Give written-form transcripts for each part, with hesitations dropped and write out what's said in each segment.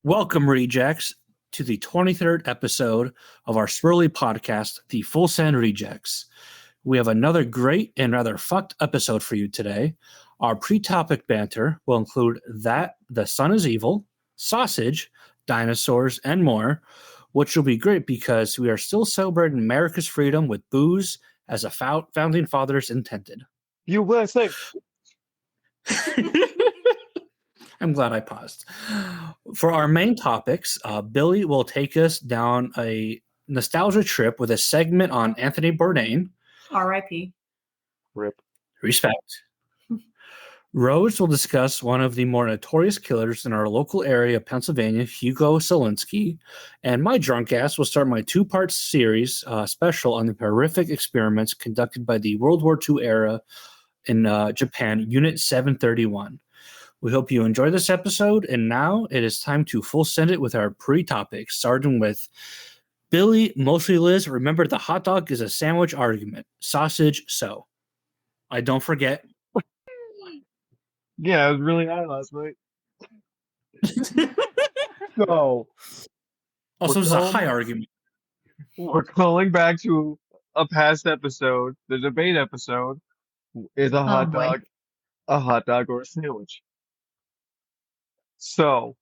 Welcome, Rejects, to the 23rd episode of our Swirly podcast, The Full Send Rejects. We have another great and rather fucked episode for you today. Our pre-topic banter will include that the sun is evil, sausage, dinosaurs, and more, which will be great because we are still celebrating America's freedom with booze as the founding fathers intended. USA. I'm glad I paused. For our main topics, Billy will take us down a nostalgia trip with a segment on Anthony Bourdain. R.I.P. Rip. Respect. Rose will discuss one of the more notorious killers in our local area of Pennsylvania, Hugo Selenski. And my drunk ass will start my two-part series special on the horrific experiments conducted by the World War II era in Japan, Unit 731. We hope you enjoy this episode, and now it is time to full send it with our pre-topics, starting with Billy, mostly Liz. Remember, the hot dog is a sandwich argument. Sausage, so. I don't forget. Yeah, it was really high last night. So, Also, this is a high argument. we're calling back to a past episode, the debate episode. Is a hot dog or a sandwich? So,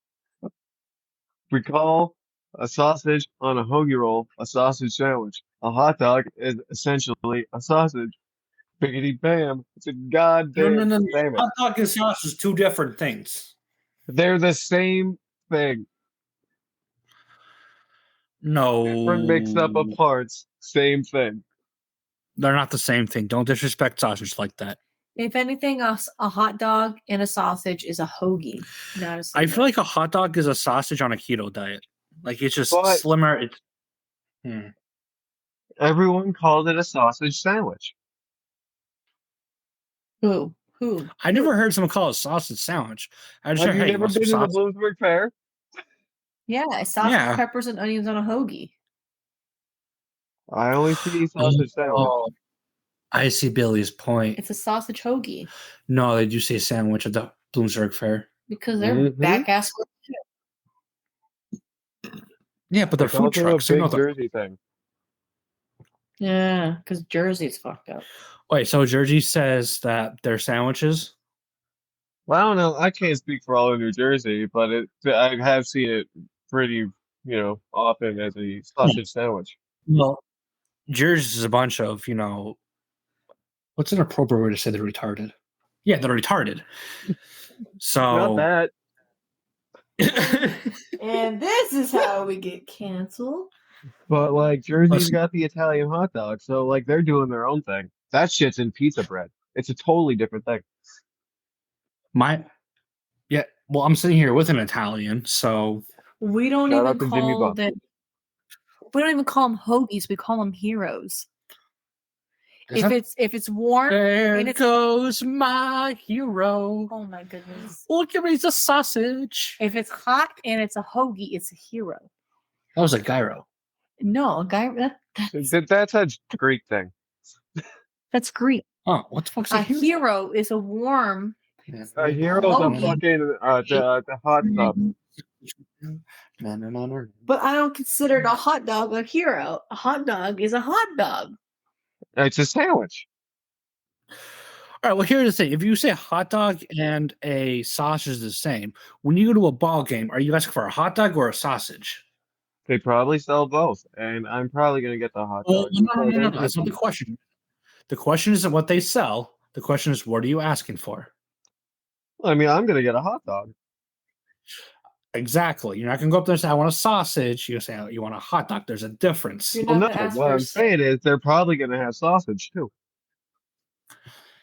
we call a sausage on a hoagie roll a sausage sandwich. A hot dog is essentially a sausage. Biggity bam. It's a goddamn No. sandwich. Hot dog and sausage is two different things. They're the same thing. No. Different mixed up of parts. Same thing. They're not the same thing. Don't disrespect sausage like that. If anything else, a hot dog and a sausage is a hoagie, not a sandwich. I feel like a hot dog is a sausage on a keto diet. Like, it's just But- slimmer. Everyone called it a sausage sandwich. Who? I never heard someone call it a sausage sandwich. I just Have heard, you hey, never want some been to the sausage? Bloomsburg Fair? Yeah, sausage, Yeah. peppers, and onions on a hoagie. I only see sausage sandwich. Oh, I see Billy's point. It's a sausage hoagie No, they do say sandwich at the Bloomsburg Fair. because they're Mhm. back ass. Yeah, but they're It's food also trucks. a They're big not the- Jersey thing. Yeah, because Jersey's fucked up. Wait, so Jersey says that they're sandwiches? Well, I don't know. I can't speak for all of New Jersey, but I have seen it pretty, often as a sausage sandwich. Well, Jersey is a bunch of, what's an appropriate way to say they're retarded? Yeah, they're retarded. So Not that. And this is how we get canceled. But like Jersey's Listen. got the Italian hot dog, so like they're doing their own thing. That shit's in pizza bread. It's a totally different thing. well, I'm sitting here with an Italian, so We don't Shout out even to Jimmy call Buff. them. We don't even call them hoagies. We call them heroes. is that- If it's warm, there and it's- goes my hero. oh my goodness. Look at me, it's a sausage. If it's hot and it's a hoagie, it's a hero. That was a gyro. No, a guy That's a Greek thing. that's Greek. Oh, what the fuck's A a hero? hero is a warm. A hero's a Hoagie. fucking the hot stuff. But I don't consider a hot dog a hero. A hot dog is a hot dog. It's a sandwich. All right, well, here's the thing. If you say hot dog and a sausage is the same, when you go to a ball game, are you asking for a hot dog or a sausage? They probably sell both, and I'm probably gonna get the hot Well, dog. no. That's not the question. The question isn't what they sell. The question is, what are you asking for? I mean, I'm gonna get a hot dog. Exactly. You're not going to go up there and say, I want a sausage. You're going to say, you want a hot dog. There's a difference. You're Well, not no, gonna ask what for I'm a saying is they're probably gonna have sausage too.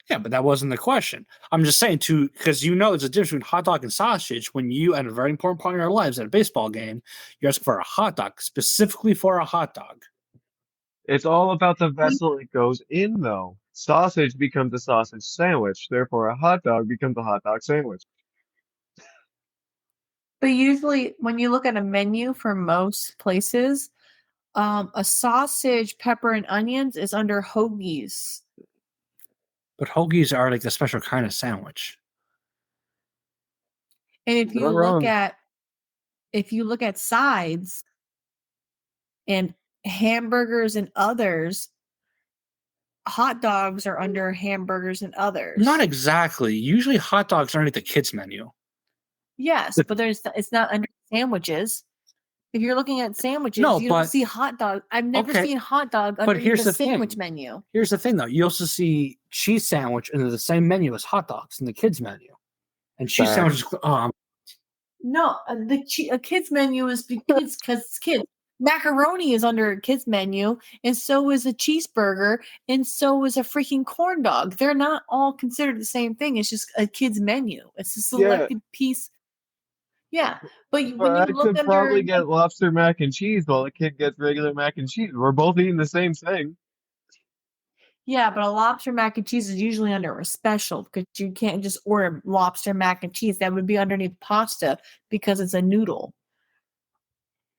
Yeah, but that wasn't the question. I'm just saying, because there's a difference between hot dog and sausage when you, at a very important part in our lives, at a baseball game, you're asking for a hot dog, specifically for a hot dog. It's all about the vessel it goes in, though. Sausage becomes a sausage sandwich, therefore a hot dog becomes a hot dog sandwich. But usually, when you look at a menu for most places, a sausage, pepper, and onions is under hoagies. But hoagies are like a special kind of sandwich. And if you Not look wrong. at if you look at sides and hamburgers and others, hot dogs are under hamburgers and others. Not exactly. Usually hot dogs aren't at the kids menu. Yes, but it's not under sandwiches. If you're looking at sandwiches, No, you but- don't see hot dog. I've never Okay, seen hot dog but underneath here's the the thing. sandwich menu. Here's the thing, though. You also see cheese sandwich under the same menu as hot dogs in the kids menu. And cheese Facts. sandwiches, No, a kids menu is because it's kids. Macaroni is under a kids menu, and so is a cheeseburger, and so is a freaking corn dog. They're not all considered the same thing. It's just a kids menu. It's a selected piece. Yeah, but when But I you look could under, probably get lobster mac and cheese while the kid gets regular mac and cheese. We're both eating the same thing. yeah, but a lobster mac and cheese is usually under a special because you can't just order lobster mac and cheese. That would be underneath pasta because it's a noodle.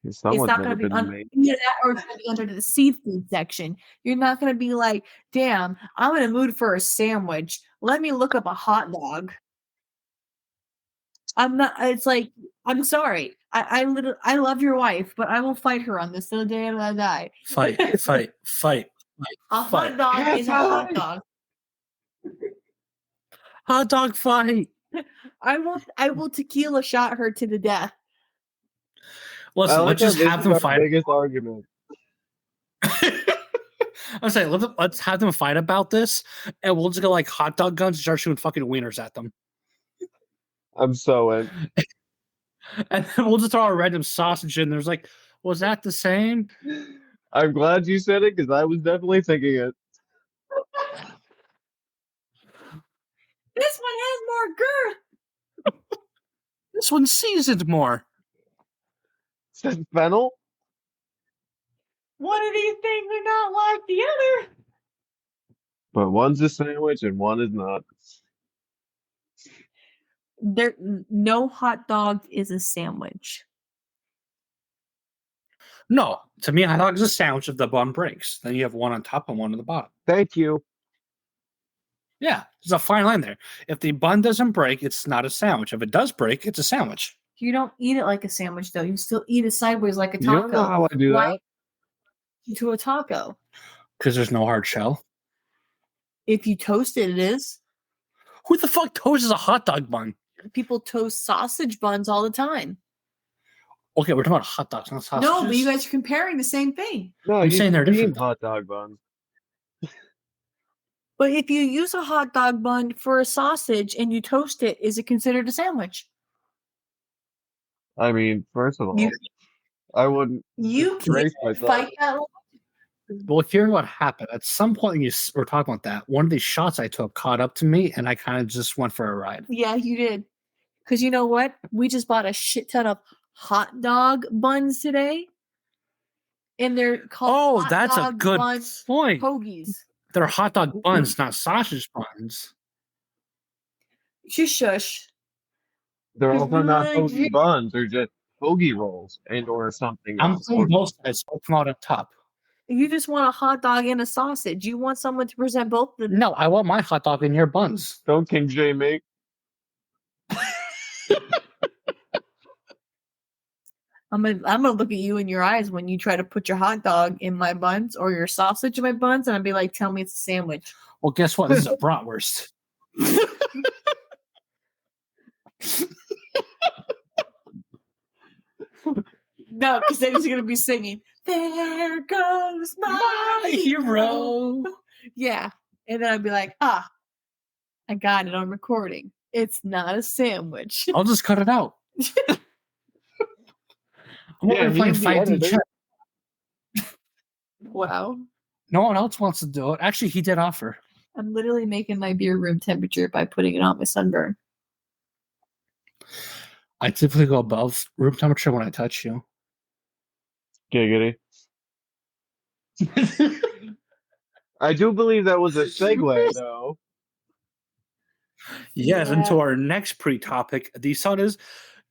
It's Someone's not never going to be been under made. that, or it's going to be under the seafood section. You're not going to be like, damn, I'm in a mood for a sandwich. Let me look up a hot dog. I'm not. It's like, I'm sorry. I love your wife, but I will fight her on this till the day I die. fight. A Fight. hot dog is a hot dog. Hot dog fight. I will tequila shot her to the death. Listen, let's just have them fight. Biggest argument. I'm saying, let's have them fight about this, and we'll just go like hot dog guns and start shooting fucking wieners at them. I'm so in. And then we'll just throw a random sausage in. There's like, was that the same? I'm glad you said it because I was definitely thinking it. This one has more girth. This one's seasoned more. Said fennel? One of these things are not like the other. But one's a sandwich and one is not. No hot dog is a sandwich. No, to me, a hot dog is a sandwich if the bun breaks. Then you have one on top and one on the bottom. Thank you. Yeah, there's a fine line there. If the bun doesn't break, it's not a sandwich. If it does break, it's a sandwich. You don't eat it like a sandwich, though. You still eat it sideways like a You taco. don't know how I do Why that. to a taco? Because there's no hard shell. If you toast it, it is. Who the fuck toasts a hot dog bun? People toast sausage buns all the time. Okay, we're talking about hot dogs, not sausages. No, but you guys are comparing the same thing. No, I'm you saying they're eat different. hot dog buns. But if you use a hot dog bun for a sausage and you toast it, is it considered a sandwich? I mean, first of all, You- I wouldn't You brace can't myself. fight that. Well, here's what happened. At some point, we're talking about that. One of these shots I took caught up to me, and I kind of just went for a ride. Yeah, you did. Because you know what? We just bought a shit ton of hot dog buns today. And they're called hot That's a dog good bun point. hoagies. They're hot dog buns, not sausage buns. Shush. They're There's also not really- hoagie buns. They're just hoagie rolls and or something I'm else. playing both sides. So come out on top. You just want a hot dog and a sausage. You want someone to present both of them. No, I want my hot dog in your buns. Don't King J make. I'm gonna look at you in your eyes when you try to put your hot dog in my buns or your sausage in my buns, and I'll be like, "Tell me it's a sandwich." Well, guess what? This is a bratwurst. No, because then he's gonna be singing, "There goes my hero." Yeah, and then I'd be like, "Ah, I got it on recording. It's not a sandwich." I'll just cut it out. I'm Yeah, already playing he's the 5D editor. chess. Wow, No one else wants to do it. Actually, he did offer. I'm literally making my beer room temperature by putting it on my sunburn. I typically go above room temperature when I touch you. Giggity. I do believe that was a segue, though. Yes, Yeah. into our next pre-topic. The sun is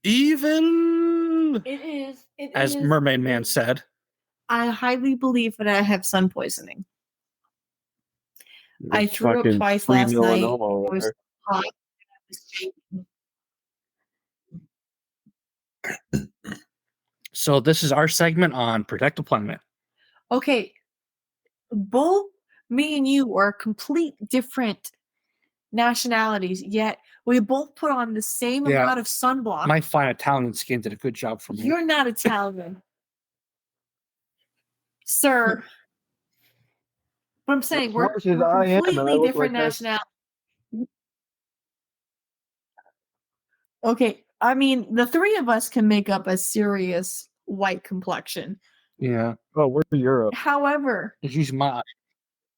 evil, It is. as Mermaid Man said. I highly believe that I have sun poisoning. I It's threw up fucking twice free last night. melanoma over It was there. hot. So this is our segment on Protect the Planet. Okay. Both me and you are complete different nationalities, yet we both put on the same Yeah. amount of sunblock. My fine Italian skin did a good job for me. You're not Italian, sir. But I'm saying As we're much as I am, and I completely look different like this. nationalities. Okay, I mean, the three of us can make up a serious white complexion. Yeah. Oh, we're Europe. However, She's my.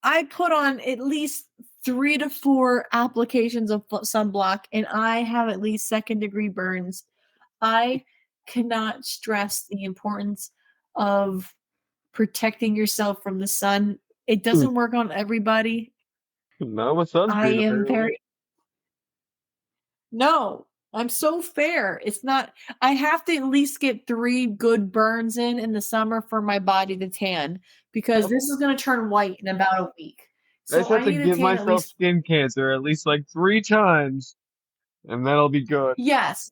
I put on at least 3 to 4 applications of sunblock, and I have at least second-degree burns. I cannot stress the importance of protecting yourself from the sun. It doesn't work on everybody. Not with I sunscreen, am apparently. very No, I'm so fair. It's not I have to at least get 3 good burns in the summer for my body to tan because this is going to turn white in about a week. I just So have I to need to give tan at myself least skin cancer at least like 3 times, and that'll be good. Yes.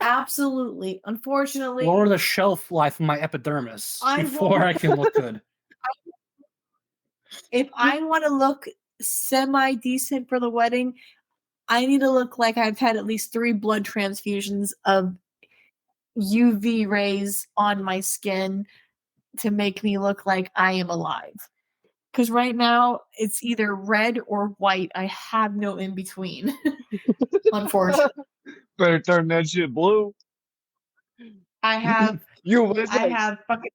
Absolutely. Unfortunately, Lower the shelf life of my epidermis I before will- I can look good. if I want to look semi decent for the wedding, I need to look like I've had at least 3 blood transfusions of UV rays on my skin to make me look like I am alive. Because right now it's either red or white. I have no in between. Unfortunately, Better turn that shit blue. I have USA. fucking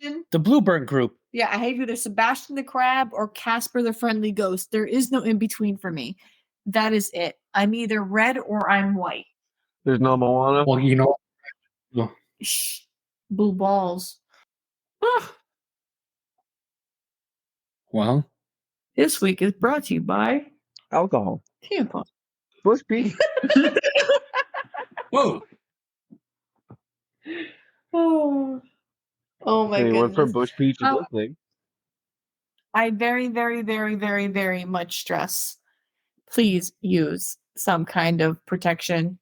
Sebastian. The Bluebird Group. Yeah, I have either Sebastian the Crab or Casper the Friendly Ghost. There is no in between for me. That is it. I'm either red or I'm white. There's no Moana. Well, you know. Well, Shh. Blue balls. well, This week is brought to you by Alcohol. tampon. Bush Peach. whoa. Oh my Anyone from goodness. Bush Peach is Oh. listening. I very, very, very, very, very much stress. Please use some kind of protection,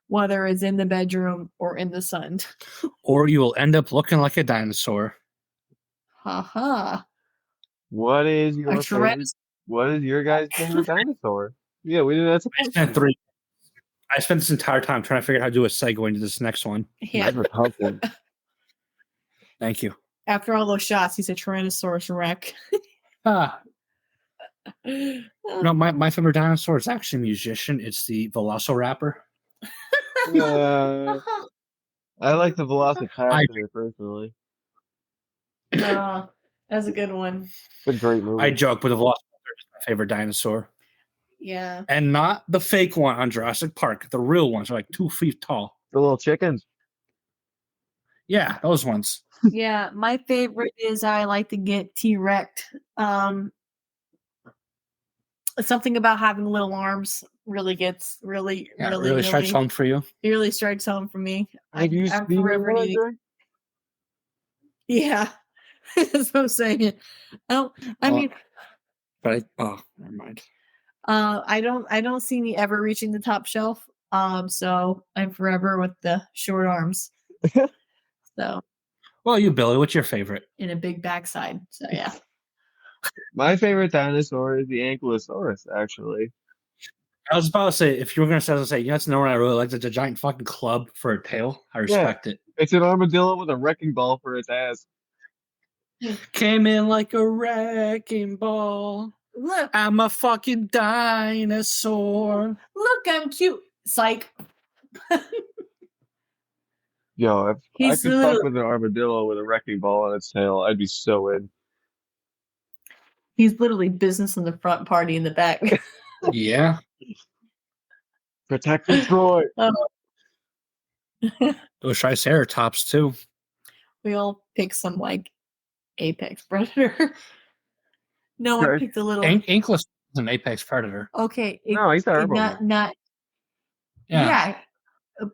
whether it's in the bedroom or in the sun. Or you will end up looking like a dinosaur. Haha. What is your A favorite? What is your guys' favorite dinosaur? Yeah, we didn't answer. I spent this entire time trying to figure out how to do a segue into this next one. Yeah. That's a tough one. Thank you. After all those shots, he's a Tyrannosaurus Rex. No, my favorite dinosaur is actually a musician. It's the Velociraptor. I like the Velocipastor personally. That's a good one. It's a great movie. I joke, but the Velociraptor is my favorite dinosaur. Yeah. And not the fake one on Jurassic Park. The real ones are like 2 feet tall. The little chickens. Yeah, those ones. Yeah, my favorite is I like to get T-Rex. Something about having little arms really gets really strikes home for you. It really strikes home for me. Have you I'm seen forever what I needing. drink? Yeah, that's what I'm saying. But never mind. I don't see me ever reaching the top shelf. So I'm forever with the short arms. So. Well, you, Billy, what's your favorite? In a big backside. So yeah. My favorite dinosaur is the Ankylosaurus, actually. I was about to say, if you were going to say, that's no one I really like. It's a giant fucking club for a tail. I respect it. It's an armadillo with a wrecking ball for its ass. Came in like a wrecking ball. Look, I'm a fucking dinosaur. Look, I'm cute. Psych. Yo, if I He's could little. fuck with an armadillo with a wrecking ball on its tail, I'd be so in. He's literally business in the front, party in the back. Yeah. Protect Troy. Those Triceratops, too. We all pick some, like, apex predator. No one picked a little. Ankylosaurus is an apex predator. Okay. No, he's a herbivore. Not. Yeah.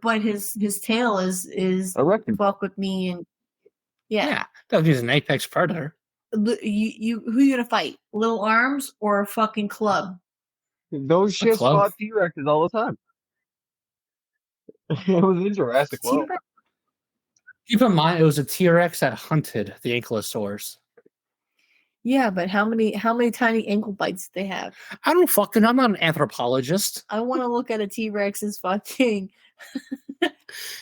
But his tail is A wrecking ball. fuck with me and yeah. That means an apex predator. Who you gonna fight? Little arms or a fucking club? Those shits fought T-Rexes all the time. It was in Jurassic World. Keep in mind, it was a T-Rex that hunted the ankylosaurs. Yeah, but how many tiny ankle bites did they have? I don't fucking. I'm not an anthropologist. I want to look at a T-Rex's fucking.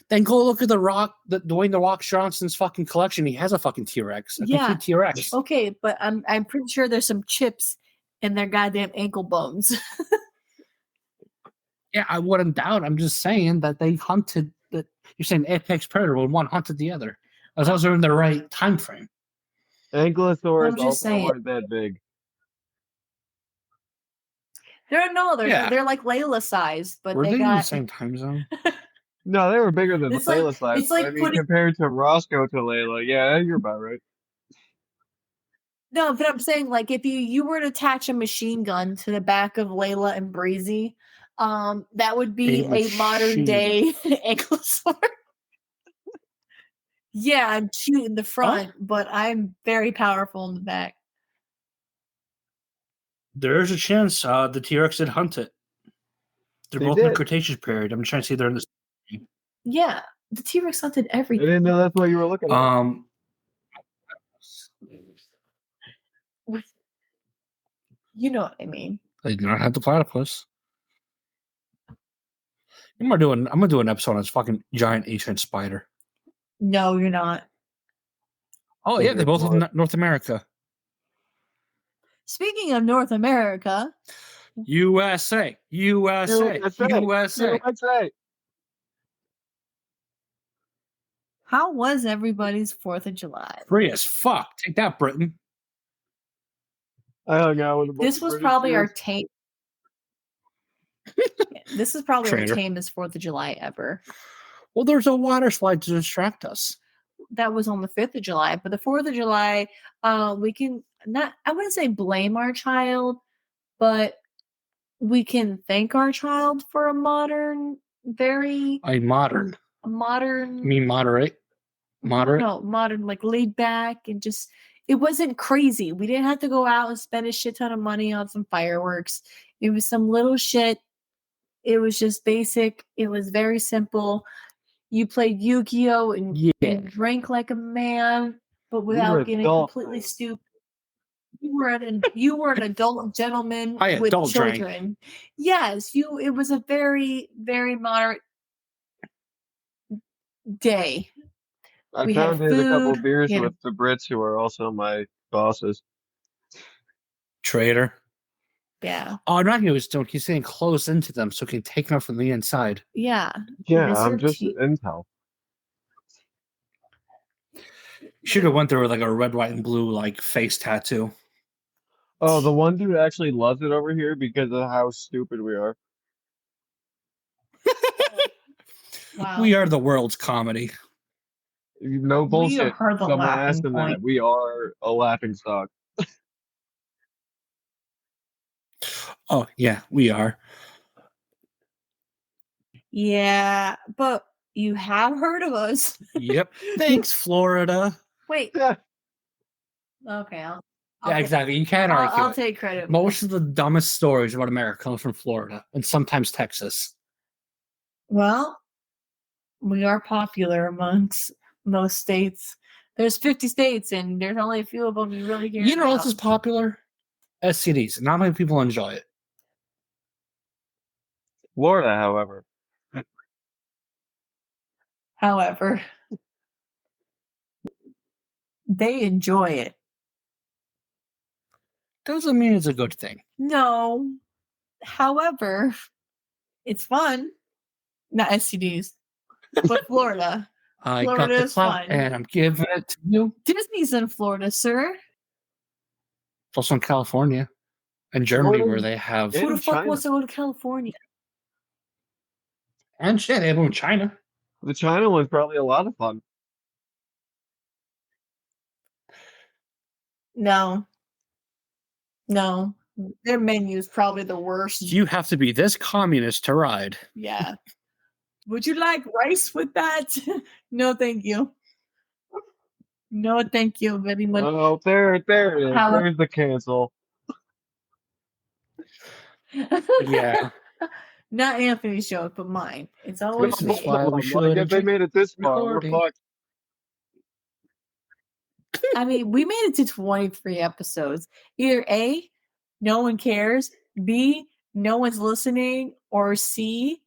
Then go look at Dwayne the Rock Johnson's fucking collection. He has a fucking T-Rex, a complete T-Rex. Okay, but I'm pretty sure there's some chips in their goddamn ankle bones. Yeah, I wouldn't doubt. I'm just saying that they hunted. That you're saying apex predator when one hunted the other. As long as they're in the right time frame. Ankylosaurs I'm just also saying. weren't that big. They're like Layla size, but Were they they in got the same time zone? No, they were bigger than It's like- Layla size. it's like I mean, putting- compared to Roscoe to Layla, yeah, you're about right. No, but I'm saying like if you were to attach a machine gun to the back of Layla and Breezy, that would be a modern day ankylosaur. Yeah, I'm cute in the front, but I'm very powerful in the back. There's a chance the T-Rex did hunt it. They're They both in the did. Cretaceous period. I'm trying to see they're in this. Yeah, the T-Rex hunted I everything. didn't know that's what you were looking at. You know what I mean. They do not have the platypus. I'm gonna do an episode on this fucking giant Asian spider. No, you're not. Oh yeah, they both live in North America. Speaking of North America, USA. how was everybody's 4th of July? Free as fuck. Take that, Britain. I hung out with a bunch This of was British probably our dudes. tame. This is probably Traitor. our tamest 4th of July ever. Well, there's a water slide to distract us. That was on the 5th of July, but the 4th of July, we can not, I wouldn't say blame our child, but we can thank our child for a modern. You mean moderate? Moderate? No, modern, like laid back and just, it wasn't crazy. We didn't have to go out and spend a shit ton of money on some fireworks. It was some little shit. It was just basic. It was very simple. You played Yu-Gi-Oh! And drank like a man, but without getting completely stupid. You were an adult gentleman with adult children. drank. Yes, it was a very, very moderate day. I We had pounded a couple food, beers we had- with the Brits who are also my bosses. Traitor. Yeah. Oh, not he was doing. He's getting close into them so he can take them from the inside. Yeah. Yeah, Is I'm there just tea? intel. Should have went there with like a red, white, and blue like face tattoo. Oh, the one dude actually loves it over here because of how stupid we are. Wow. We are the world's comedy. No bullshit. are the Someone laughing asked him that. point. We are a laughing stock. Oh yeah, we are. Yeah, but you have heard of us. Yep. Thanks, Florida. Wait. Yeah. Okay. I'll Yeah, exactly. You can't argue. I'll it. take credit. Most of the dumbest stories about America come from Florida and sometimes Texas. Well, we are popular amongst most states. There's 50 states, and there's only a few of them you really hear. You know what about. else is popular? STDs. Not many people enjoy it. Florida, however. However, they enjoy it. Doesn't mean it's a good thing. No. However, it's fun. Not STDs, but Florida. I got Florida the is clout fun. and I'm giving it to you. Disney's in Florida, sir. It's also in California and Germany where they have In Who the fuck China. wants to go to California? and shit, they have them in China. The China one's probably a lot of fun. No. Their menu is probably the worst. You have to be this communist to ride. Yeah. Would you like rice with that? No, thank you. No, thank you very much. Oh, there it is. How- There's the cancel. Yeah. Not Anthony's joke, but mine. It's always This is me. why we Like, should if they made it this far, we're recording. fucked. I mean, we made it to 23 episodes. Either A, no one cares, B, no one's listening, or C,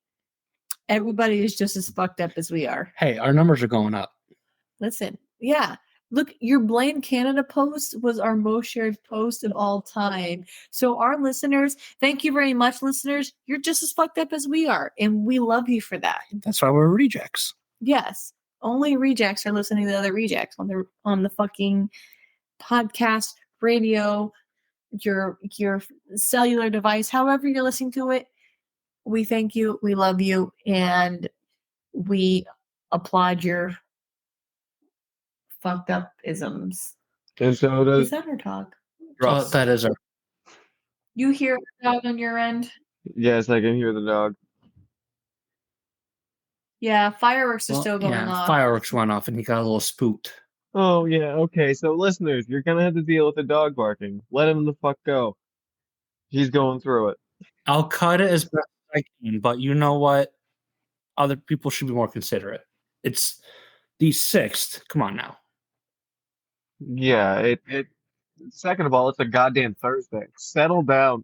everybody is just as fucked up as we are. Hey, our numbers are going up. Listen, yeah. Look, your Blame Canada post was our most shared post of all time. So, our listeners, thank you very much, listeners. You're just as fucked up as we are, and we love you for that. That's why we're rejects. Yes, only rejects are listening to other rejects on the fucking podcast, radio, your cellular device, however you're listening to it. We thank you, we love you, and we applaud your fucked up isms. And so Is does that our dog? Oh, that is our. You hear a dog on your end? yes, I can hear the dog. Yeah, fireworks are still going off. Fireworks went off and he got a little spooked. Oh yeah, okay. So listeners, you're gonna have to deal with the dog barking. Let him the fuck go. He's going through it. I'll cut it as best as I can, but you know what? Other people should be more considerate. It's the 6th. Come on now. Yeah, it second of all, it's a goddamn Thursday. Settle down.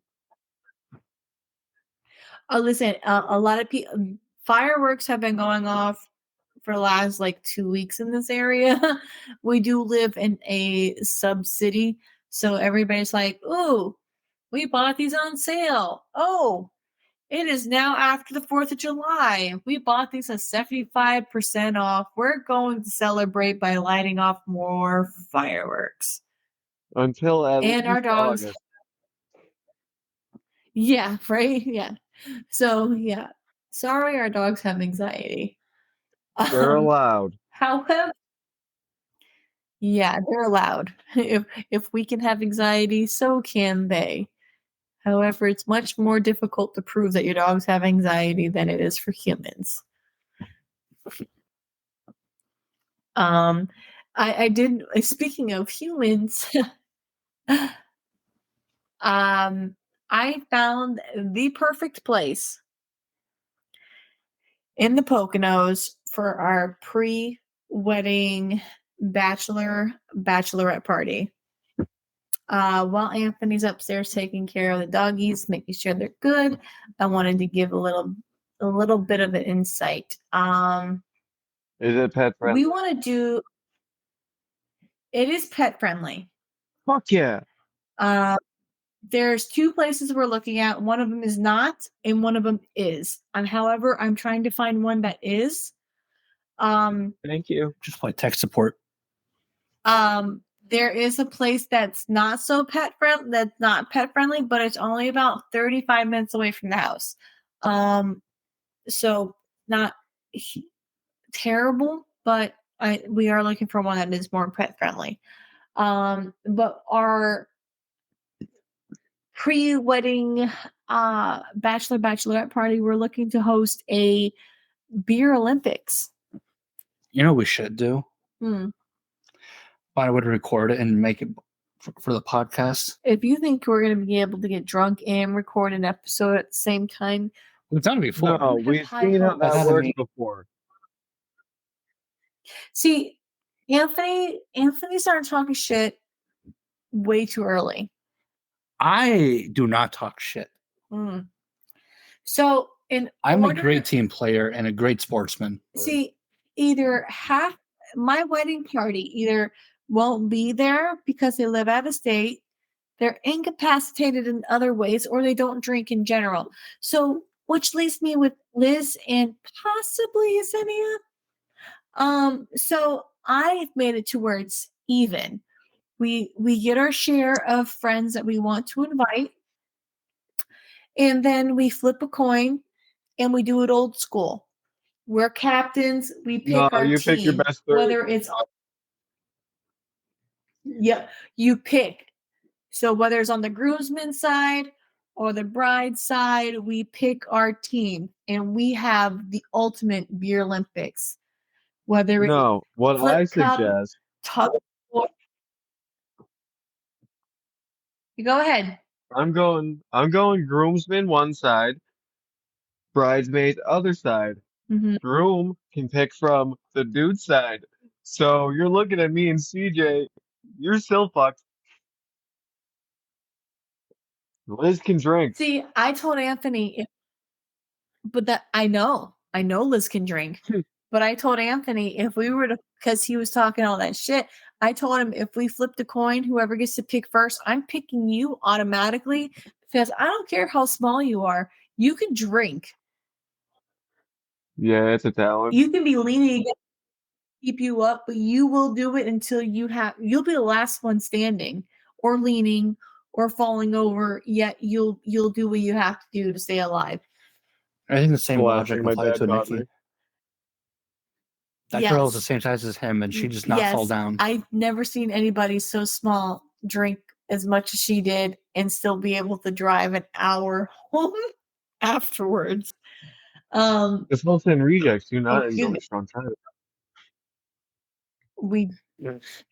Oh, listen, a lot of people, fireworks have been going off for the last like 2 weeks in this area. We do live in a sub city, so everybody's like, "Ooh, we bought these on sale. Oh, it is now after the 4th of July. We bought these at 75% off. We're going to celebrate by lighting off more fireworks." Until at And our least dogs. August. Yeah, right? Yeah. So, yeah. Sorry, our dogs have anxiety. They're allowed. However, yeah, they're allowed. If we can have anxiety, so can they. However, it's much more difficult to prove that your dogs have anxiety than it is for humans. I did. Speaking of humans, I found the perfect place in the Poconos for our pre-wedding bachelorette party. While Anthony's upstairs taking care of the doggies, making sure they're good, I wanted to give a little bit of an insight. Is it pet friendly? We want to do. It is pet friendly. Fuck yeah. There's 2 places we're looking at. One of them is not, and one of them is. However, I'm trying to find one that is. Thank you. Just play tech support. There is a place that's not pet friendly, but it's only about 35 minutes away from the house. So not terrible, but we are looking for one that is more pet friendly. But our pre-wedding bachelorette party, we're looking to host a beer Olympics. You know what we should do? I would record it and make it for the podcast. If you think we're going to be able to get drunk and record an episode at the same time, we've done it before. No, we've seen how that works before. See, Anthony started talking shit way too early. I do not talk shit. So, I'm a great team player and a great sportsman. See, either half my wedding party either won't be there because they live out of state, they're incapacitated in other ways, or they don't drink in general. So, which leaves me with Liz and possibly Yesenia. So I've made it to where it's even. We get our share of friends that we want to invite, and then we flip a coin and we do it old school. We're captains. We pick our you team. Pick your best 3. Whether it's on, you pick. So whether it's on the groomsman side or the bride side, we pick our team, and we have the ultimate beer Olympics. Whether it's what I suggest. You go ahead. I'm going groomsman one side, bridesmaid other side. Groom can pick from the dude side. So you're looking at me and CJ You're still fucked. Liz can drink. See, I told Anthony, but that I know Liz can drink. But I told Anthony if we were to, because he was talking all that shit, I told him if we flip the coin, whoever gets to pick first, I'm picking you automatically because I don't care how small you are. You can drink. Yeah, it's a talent. You can be leaning against keep you up, but you will do it until you'll be the last one standing or leaning or falling over, yet you'll do what you have to do to stay alive. I think the same The last logic thing my applied dad to taught Nikki. me. That girl is the same size as him, and she does not fall down. I've never seen anybody so small drink as much as she did and still be able to drive an hour home afterwards. It's mostly in rejects. Do not excuse me. endorse on time.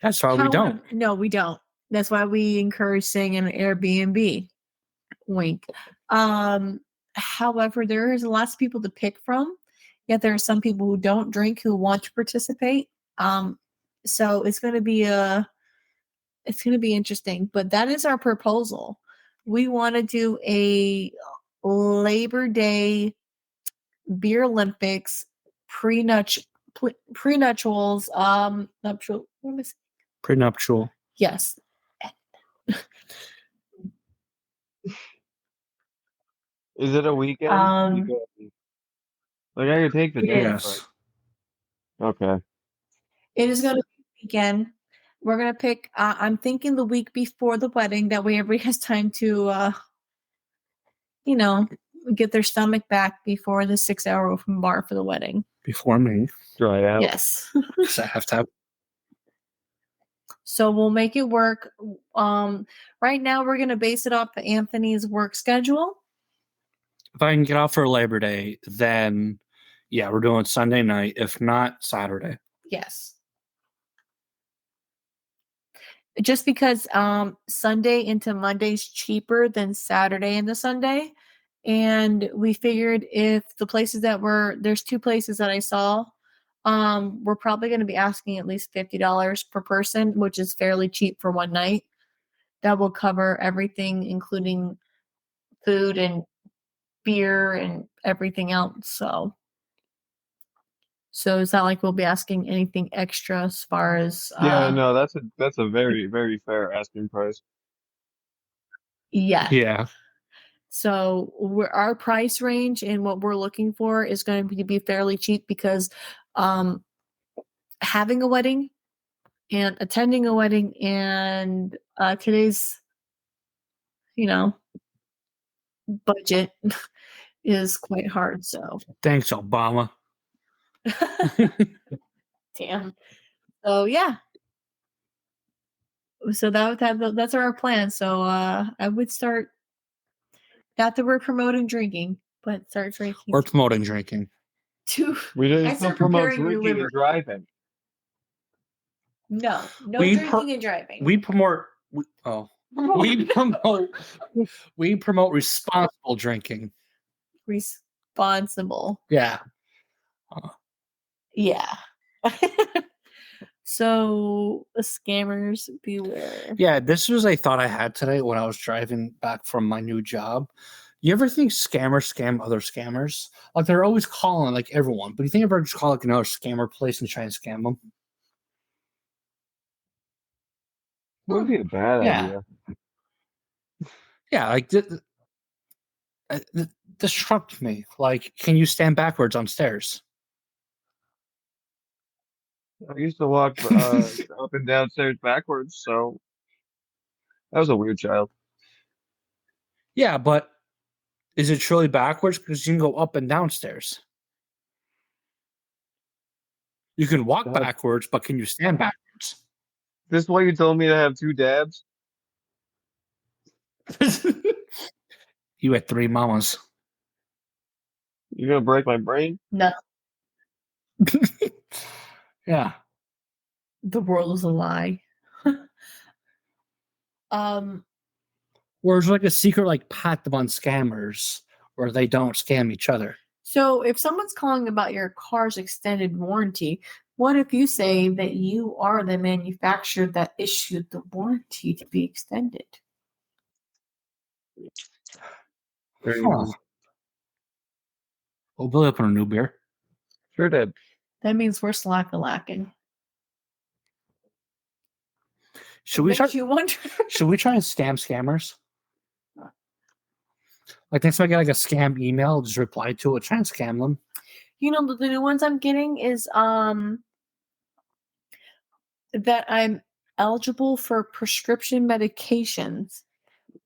That's why we don't. No, we don't. That's why we encourage staying in an Airbnb. Wink. However, there is lots of people to pick from. Yet there are some people who don't drink who want to participate. So it's going to be interesting. But that is our proposal. We want to do a Labor Day beer Olympics prenuptials. Nuptial. What am I saying? Prenuptial. Yes. Is it a weekend? Like I could take the day. Yes. But... Okay. It is going to be a weekend. We're going to pick, I'm thinking the week before the wedding. That way everybody has time to, get their stomach back before the 6-hour open bar for the wedding. Before me. Dry out. Yes. Because I have to have. So we'll make it work. Right now we're going to base it off of Anthony's work schedule. If I can get off for Labor Day, then yeah, we're doing Sunday night. If not, Saturday. Yes. Just because Sunday into Monday's cheaper than Saturday into Sunday. And we figured if the places there's 2 places that I saw, we're probably going to be asking at least $50 per person, which is fairly cheap for one night. That will cover everything, including food and beer and everything else. So it's not like we'll be asking anything extra as far as no, that's a very, very fair asking price. Yeah. So our price range and what we're looking for is going to be fairly cheap because having a wedding and attending a wedding and today's budget is quite hard. So thanks, Obama. Damn. So yeah. So that's our plan. So I would start. Not that we're promoting drinking, but start drinking. We're promoting drinking. We didn't promote drinking and driving. No drinking and driving. We promote. We promote responsible drinking. Responsible. Yeah. Yeah. So scammers beware. Yeah, this was a thought I had today when I was driving back from my new job. You ever think scammers scam other scammers? Like they're always calling like everyone, but you think ever just call like another scammer place and try and scam them? Would be a bad idea. Yeah, like this struck me. Like, can you stand backwards on stairs? I used to walk up and down stairs backwards, so I was a weird child. Yeah, but is it truly backwards? Because you can go up and down stairs. You can walk backwards, but can you stand backwards? This is why you told me to have 2 dabs? You had 3 mamas. You're gonna break my brain? No. Yeah. The world is a lie. Or it's like a secret like pact among scammers where they don't scam each other. So if someone's calling about your car's extended warranty, What if you say that you are the manufacturer that issued the warranty to be extended? Huh. Oh, Billy opened a new beer. Sure did. That means we're slack-a-lacking. Should we try? Makes you wonder. Should we try and scam scammers? Like next time I get like a scam email, just reply to it, try and scam them. You know, the new ones I'm getting is that I'm eligible for prescription medications.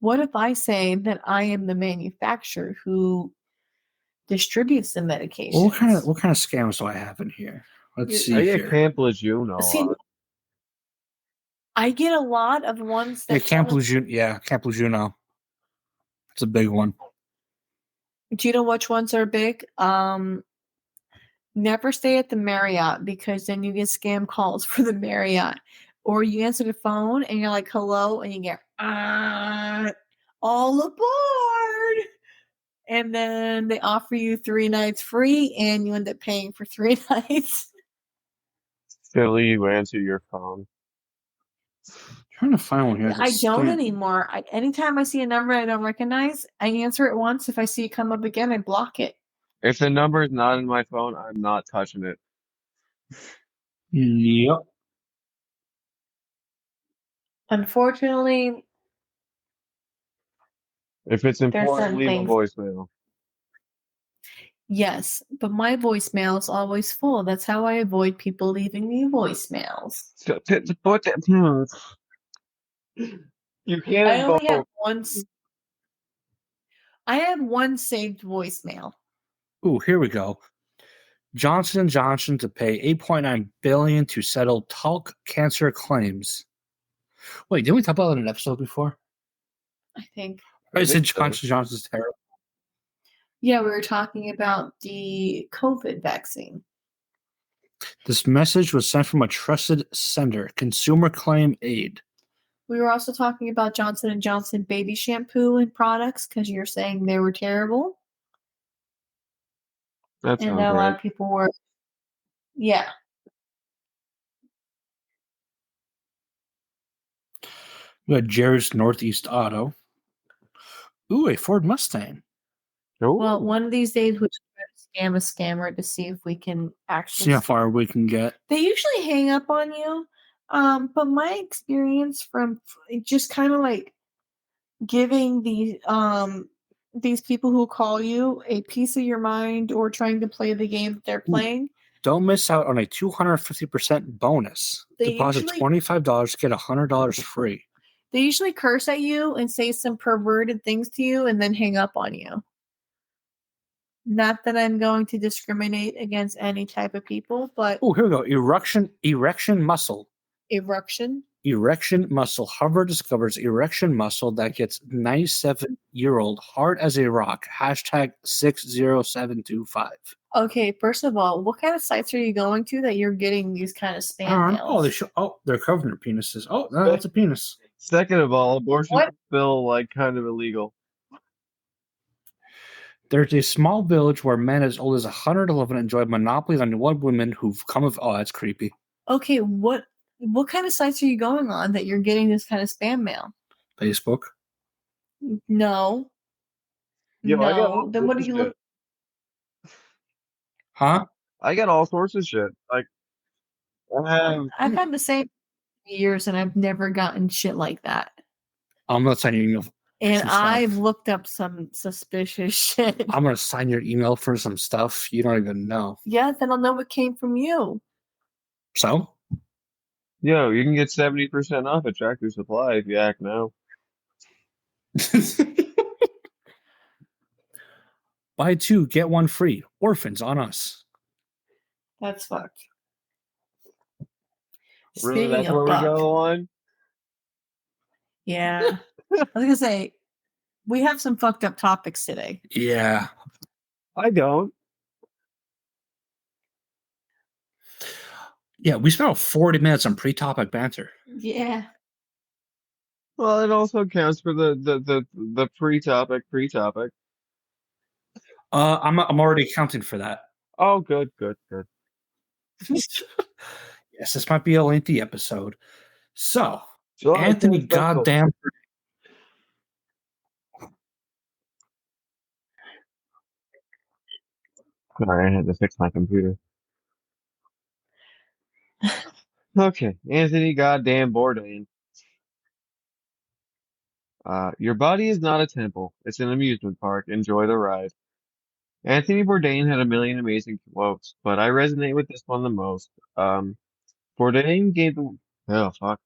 What if I say that I am the manufacturer who distributes the medications? Well, what kind of scams do I have in here? Let's see I here. get Camp Lejeune a See, lot. I get a lot of ones that Yeah, Camp Lejeune. It's a big one. Do you know which ones are big? Never stay at the Marriott because then you get scam calls for the Marriott. Or you answer the phone and you're like, hello, and you get all aboard. And then they offer you 3 nights free and you end up paying for 3 nights. Silly, you answer your phone. Trying to find one here. I don't anymore. Anytime I see a number I don't recognize, I answer it once. If I see it come up again, I block it. If the number is not in my phone, I'm not touching it. Yep. Unfortunately, If it's important, certain leave things. a voicemail. Yes, but my voicemail is always full. That's how I avoid people leaving me voicemails. You I can't only have vote. one. I have one saved voicemail. Ooh, here we go. Johnson & Johnson to pay $8.9 billion to settle talc cancer claims. Wait, didn't we talk about that in an episode before? I think. I said think so. Johnson & Johnson's terrible. Yeah, we were talking about the COVID vaccine. This message was sent from a trusted sender, Consumer Claim Aid. We were also talking about Johnson & Johnson baby shampoo and products because you're saying they were terrible. That And sounds that a lot right. of people were. Yeah. We had Jared's Northeast Auto. Ooh, a Ford Mustang. Well, Ooh. one of these days we should scam a scammer to see if we can See actually. how far we can get. They usually hang up on you. But my experience from just kind of like giving these people who call you a piece of your mind or trying to play the game that they're playing. Don't miss out on a 250% bonus. They Deposit usually- $25, get $100 free. They usually curse at you and say some perverted things to you and then hang up on you. Not that I'm going to discriminate against any type of people, but Oh, here we go. Erection muscle. erection. Erection muscle. Harvard discovers erection muscle that gets 97-year-old hard as a rock. Hashtag 60725. Okay, first of all, what kind of sites are you going to that you're getting these kind of spam mails? They're covering their penises. Oh, no, that's a penis. Second of all, abortion What? is still like kind of illegal. There's a small village where men as old as 111 enjoy monopoly on one women who've come of. Oh, that's creepy. Okay, what kind of sites are you going on that you're getting this kind of spam mail? Facebook. No. Yo, I got No. all Then what do sorts you of look? shit. Huh? I got all sorts of shit. Like, I have I've had the same years and I've never gotten shit like that. I'm going to sign your email. And some stuff. I've looked up some suspicious shit. I'm going to sign your email for some stuff you don't even know. Yeah, then I'll know what came from you. So? Yo, you can get 70% off at Tractor Supply if you act now. Buy 2, get 1 free. Orphans on us. That's fucked. Really, Speaking that's of where we fuck, go on? yeah. I was gonna say we have some fucked up topics today. Yeah. I don't. Yeah, we spent 40 minutes on pre-topic banter. Yeah. Well, it also counts for the pre-topic. I'm already accounting for that. Oh, good. Yes, this might be a lengthy episode. So, July Anthony 4th special. goddamn. Sorry, I had to fix my computer. Okay, Anthony goddamn Bourdain. Your body is not a temple. It's an amusement park. Enjoy the ride. Anthony Bourdain had a million amazing quotes, but I resonate with this one the most. Bourdain gave the oh fuck.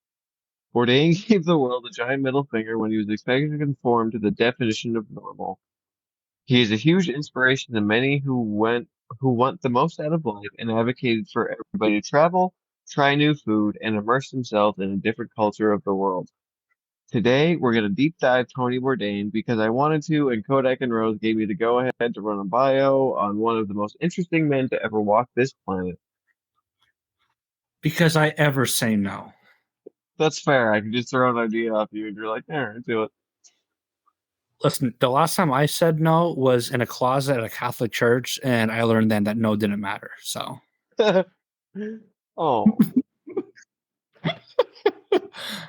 Bourdain gave the world a giant middle finger when he was expected to conform to the definition of normal. He is a huge inspiration to many who want the most out of life and advocated for everybody to travel, try new food, and immerse themselves in a different culture of the world. Today, we're going to deep dive Tony Bourdain because I wanted to, and Kodack and Rose gave me the go ahead to run a bio on one of the most interesting men to ever walk this planet. Because I ever say no. That's fair. I can just throw an idea off you and you're like, all right, do it. Listen, the last time I said no was in a closet at a Catholic church, and I learned then that no didn't matter. So, Oh,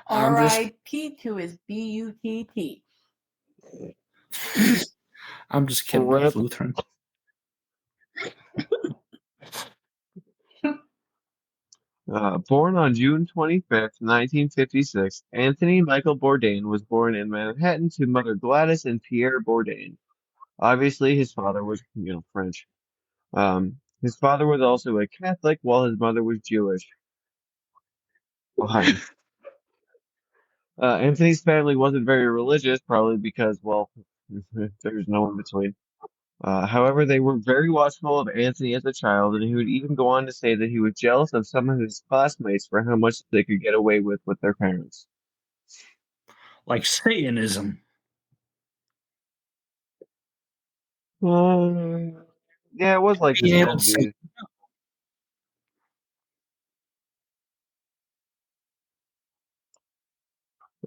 R.I.P. to his B-U-T-T. I'm just kidding. Rip. He's Lutheran. Born on June 25th, 1956, Anthony Michael Bourdain was born in Manhattan to mother Gladys and Pierre Bourdain. Obviously, his father was, French. His father was also a Catholic, while his mother was Jewish. Why? Anthony's family wasn't very religious, probably because, well, there's no in between. However, they were very watchful of Anthony as a child, and he would even go on to say that he was jealous of some of his classmates for how much they could get away with their parents. Like Satanism. Yeah, it was like the Being able to say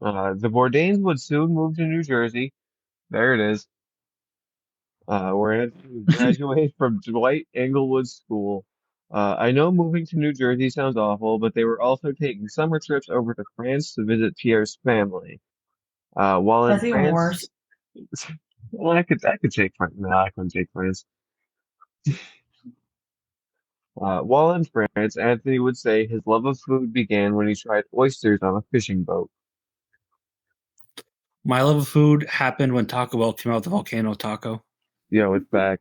70s. The Bourdains would soon move to New Jersey. There it is. Where Anthony would graduate from Dwight Englewood School. I know moving to New Jersey sounds awful, but they were also taking summer trips over to France to visit Pierre's family. While in That's even France, worse. well, I could take France. No, I couldn't take France. While in France, Anthony would say his love of food began when he tried oysters on a fishing boat. my love of food happened when Taco Bell came out with the volcano taco, Yo, it's back.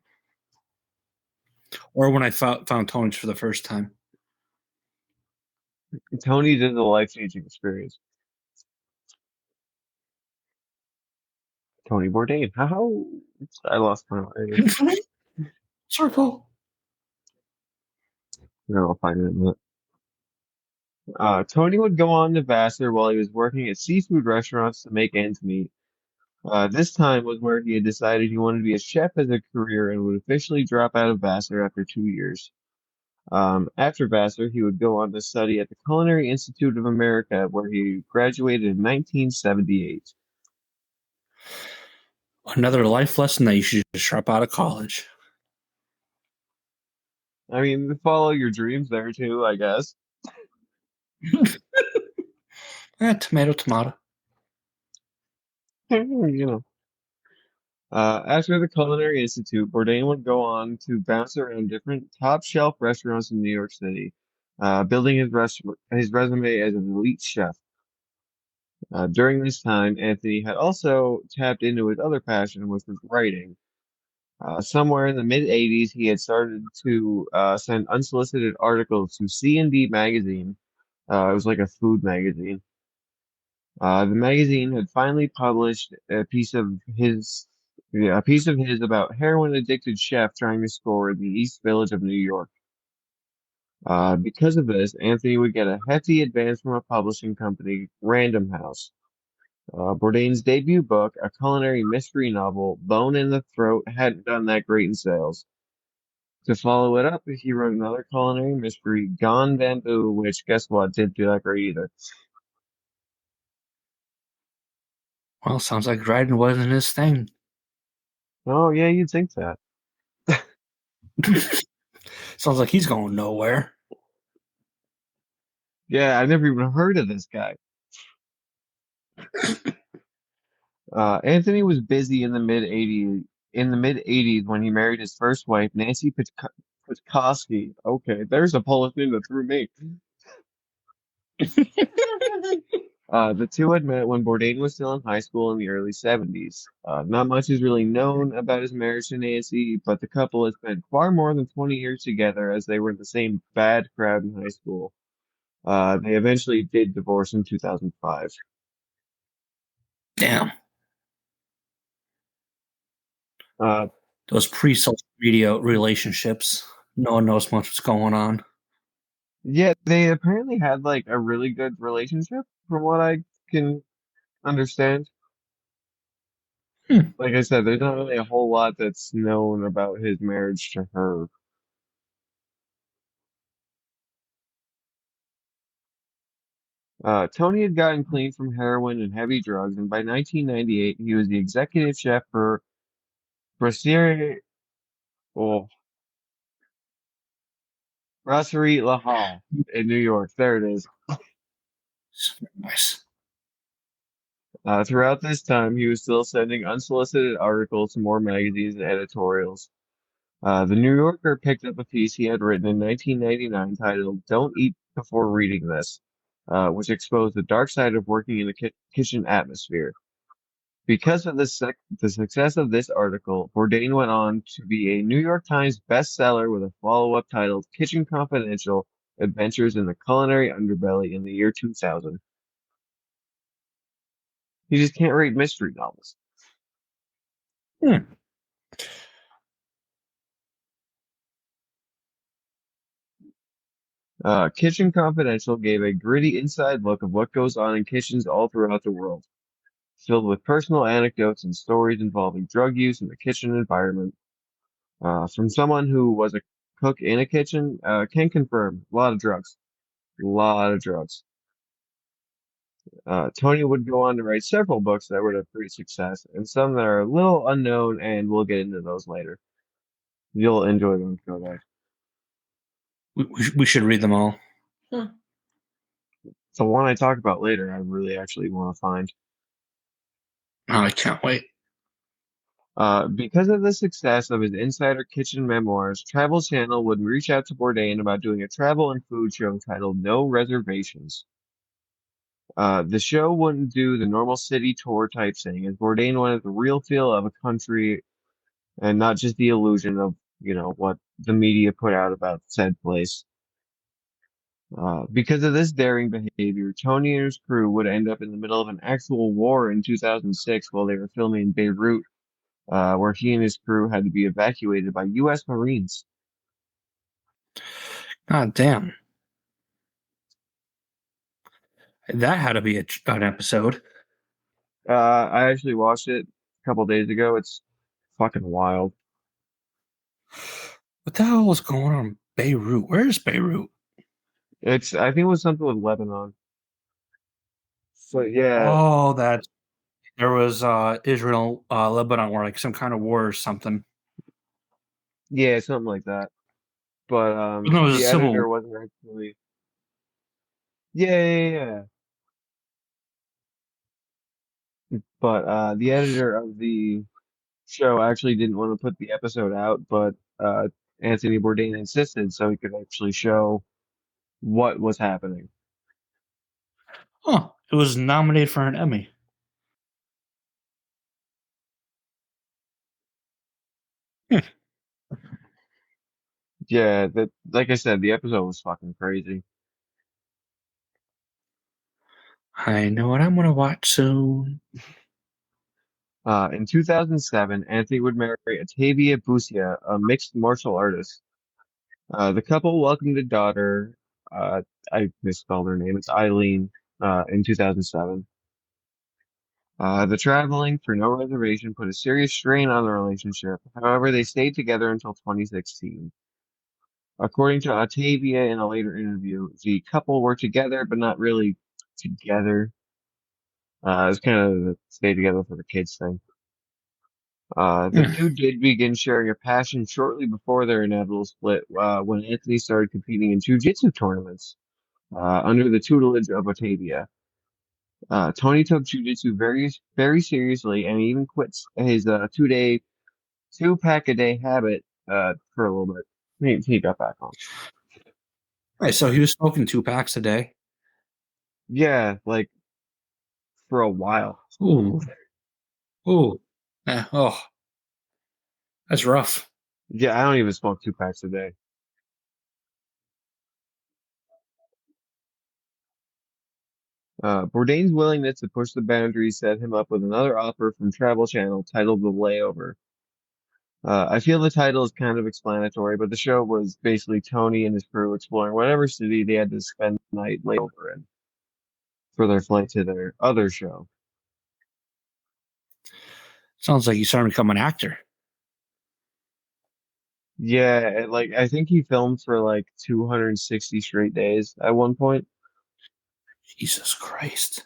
or when I found Tony's for the first time. Tony's is a life-changing experience. Tony Bourdain. How? I lost my mind. Circle. I'll find it in a minute. Tony would go on to Vassar while he was working at seafood restaurants to make ends meet. This time was where he had decided he wanted to be a chef as a career and would officially drop out of Vassar after 2 years. After Vassar, he would go on to study at the Culinary Institute of America, where he graduated in 1978. Another life lesson that you should just drop out of college. I mean, follow your dreams there too, I guess. Tomato, tomato. After the Culinary Institute, Bourdain would go on to bounce around different top shelf restaurants in New York City, building his resume as an elite chef. During this time, Anthony had also tapped into his other passion, which was writing. Somewhere in the mid 80s, he had started to send unsolicited articles to C&D magazine. It was like a food magazine. The magazine had finally published a piece of his about heroin-addicted chef trying to score in the East Village of New York. Because of this, Anthony would get a hefty advance from a publishing company, Random House. Bourdain's debut book, a culinary mystery novel, Bone in the Throat, hadn't done that great in sales. To follow it up, he wrote another culinary mystery, Gone Bamboo, which, guess what, didn't do that great either. Well, sounds like writing wasn't his thing. Oh, yeah, you'd think that. Sounds like he's going nowhere. Yeah, I've never even heard of this guy. Anthony was busy in the mid 80s when he married his first wife, Nancy Petkowski. Okay, there's a Polish name that threw me. The two had met when Bourdain was still in high school in the early 70s. Not much is really known about his marriage to Nancy, but the couple has spent far more than 20 years together as they were in the same bad crowd in high school. They eventually did divorce in 2005. Damn. Uh, Those pre-social media relationships. No one knows much what's going on. yeah, they apparently had like a really good relationship from what I can understand. Hmm. Like I said, there's not really a whole lot that's known about his marriage to her. Tony had gotten clean from heroin and heavy drugs, and by 1998, he was the executive chef for Brasserie, oh, Brasserie La Halle in New York. There it is. Nice. Throughout this time, he was still sending unsolicited articles to more magazines and editorials. The New Yorker picked up a piece he had written in 1999 titled "Don't Eat Before Reading This," which exposed the dark side of working in a kitchen atmosphere. Because of the success of this article, Bourdain went on to be a New York Times bestseller with a follow-up titled Kitchen Confidential: Adventures in the Culinary Underbelly in the year 2000. He just can't write mystery novels. Hmm. Kitchen Confidential gave a gritty inside look of what goes on in kitchens all throughout the world, filled with personal anecdotes and stories involving drug use in the kitchen environment. From someone who was a cook in a kitchen, can confirm a lot of drugs. A lot of drugs. Tony would go on to write several books that were a great success, and some that are a little unknown, and we'll get into those later. You'll enjoy them, Kodack. We should read them all. The one I talk about later, I really actually want to find. Oh, I can't wait. Because of the success of his Insider Kitchen memoirs, Travel Channel would reach out to Bourdain about doing a travel and food show titled No Reservations. The show wouldn't do the normal city tour type thing, as Bourdain wanted the real feel of a country and not just the illusion of, what the media put out about said place. Because of this daring behavior, Tony and his crew would end up in the middle of an actual war in 2006 while they were filming in Beirut, where he and his crew had to be evacuated by U.S. Marines. God damn. That had to be an episode. I actually watched it a couple days ago. It's fucking wild. What the hell was going on in Beirut? Where is Beirut? I think it was something with Lebanon. So yeah, Oh, there was Israel, Lebanon, where like some kind of war or something. yeah, something like that. But No, it was a the civil war. editor wasn't actually. Yeah, yeah, yeah. But the editor of the show actually didn't want to put the episode out, but Anthony Bourdain insisted so he could actually show what was happening. Huh. It was nominated for an Emmy. Hmm. Yeah, that like I said, the episode was fucking crazy. I know what I'm gonna watch soon. In 2007, Anthony would marry Atavia Busia, a mixed martial artist. The couple welcomed a daughter. Uh, I misspelled her name. It's Eileen. In 2007. The traveling for no reservation put a serious strain on the relationship. However, they stayed together until 2016. According to Octavia in a later interview, the couple were together, but not really together. It's kind of the stay together for the kids thing. The Hmm. two did begin sharing a passion shortly before their inevitable split, when Anthony started competing in jiu-jitsu tournaments. under the tutelage of Batavia. Tony took jujitsu very, very seriously and even quit his two-pack a day habit for a little bit. He got back on. Right, so he was smoking 2 packs a day. Yeah, like for a while. Ooh, ooh, oh, that's rough. Yeah, I don't even smoke 2 packs a day. Bourdain's willingness to push the boundaries set him up with another offer from Travel Channel titled The Layover. I feel the title is kind of explanatory, but the show was basically Tony and his crew exploring whatever city they had to spend the night layover in for their flight to their other show. Sounds like he's starting to become an actor. Yeah, like I think he filmed for like 260 straight days at one point. Jesus Christ.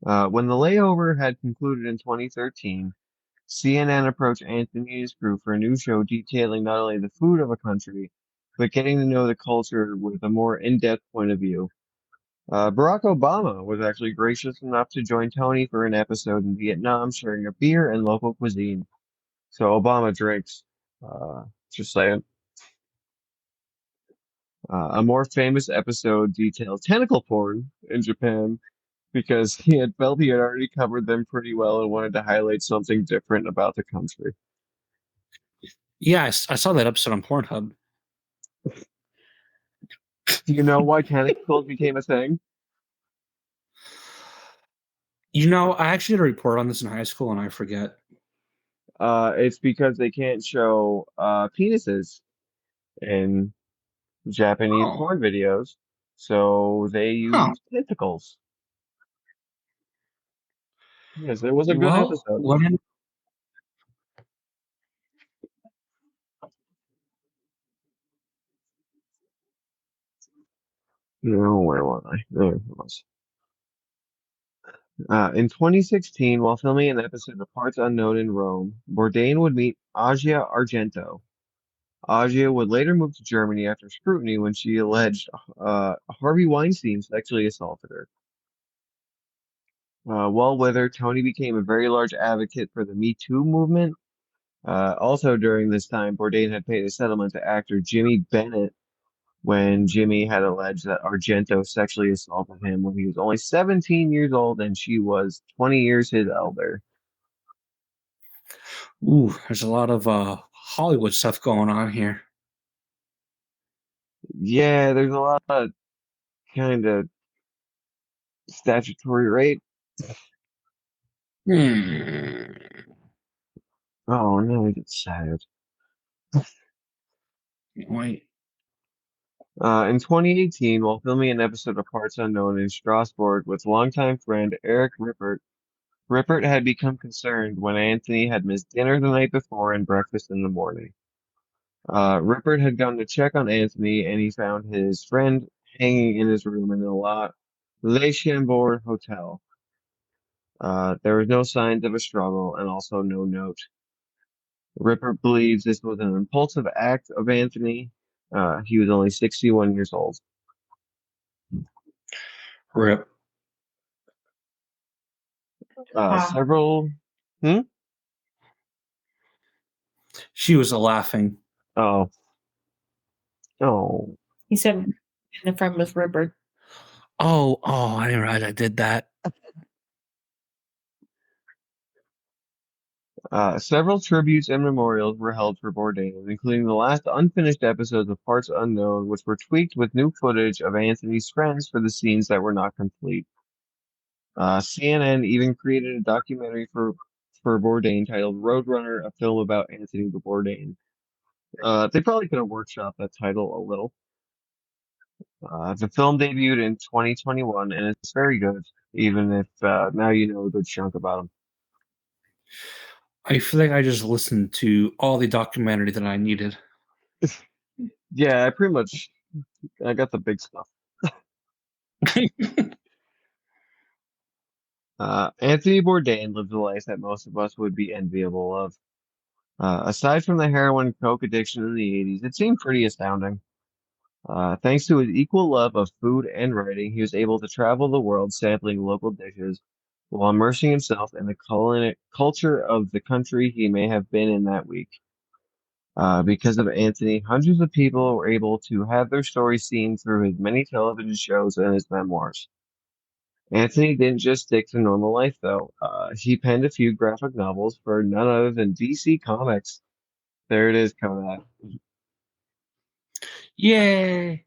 When the layover had concluded in 2013, CNN approached Anthony and his crew for a new show detailing not only the food of a country, but getting to know the culture with a more in-depth point of view. Barack Obama was actually gracious enough to join Tony for an episode in Vietnam, sharing a beer and local cuisine. So Obama drinks. Just saying. A more famous episode details tentacle porn in Japan because he had felt he had already covered them pretty well and wanted to highlight something different about the country. Yeah, I saw that episode on Pornhub. Do you know why tentacles became a thing? You know, I actually did a report on this in high school, and I forget. It's because they can't show penises in Japanese Oh, porn videos, so they huh. use tentacles. Yes, it was a good Well, episode. when No, where was I? There it was. In 2016, while filming an episode of Parts Unknown in Rome, Bourdain would meet Asia Argento. Asia would later move to Germany after scrutiny when she alleged Harvey Weinstein sexually assaulted her. While with her, Tony became a very large advocate for the Me Too movement. Also during this time, Bourdain had paid a settlement to actor Jimmy Bennett when Jimmy had alleged that Argento sexually assaulted him when he was only 17 years old and she was 20 years his elder. ooh, there's a lot of Hollywood stuff going on here. Yeah, there's a lot of kind of statutory rape. Hmm. Oh, no, it's sad. Wait. In 2018, while filming an episode of Parts Unknown in Strasbourg with longtime friend Eric Rippert, Rippert had become concerned when Anthony had missed dinner the night before and breakfast in the morning. Rippert had gone to check on Anthony and he found his friend hanging in his room in the Le Chambord Hotel. There was no signs of a struggle and also no note. Rippert believes this was an impulsive act of Anthony. He was only 61 years old. Rip. Several. Hmm? She was laughing. Oh. Oh. He said the friend was Ripper. Oh, I didn't realize I did that. Several tributes and memorials were held for Bourdain, including the last unfinished episodes of Parts Unknown, which were tweaked with new footage of Anthony's friends for the scenes that were not complete. CNN even created a documentary for Bourdain titled Roadrunner, a film about Anthony Bourdain. They probably could have workshopped that title a little. The film debuted in 2021, and it's very good, even if now you know a good chunk about him. I feel like I just listened to all the documentary that I needed. Yeah, I got the big stuff. Anthony Bourdain lived a life that most of us would be enviable of. Aside from the heroin and coke addiction in the 80s, it seemed pretty astounding. Thanks to his equal love of food and writing, he was able to travel the world sampling local dishes while immersing himself in the culinary culture of the country he may have been in that week. Because of Anthony, hundreds of people were able to have their stories seen through his many television shows and his memoirs. Anthony didn't just stick to normal life, though. He penned a few graphic novels for none other than DC Comics. There it is, Kodack. Yay!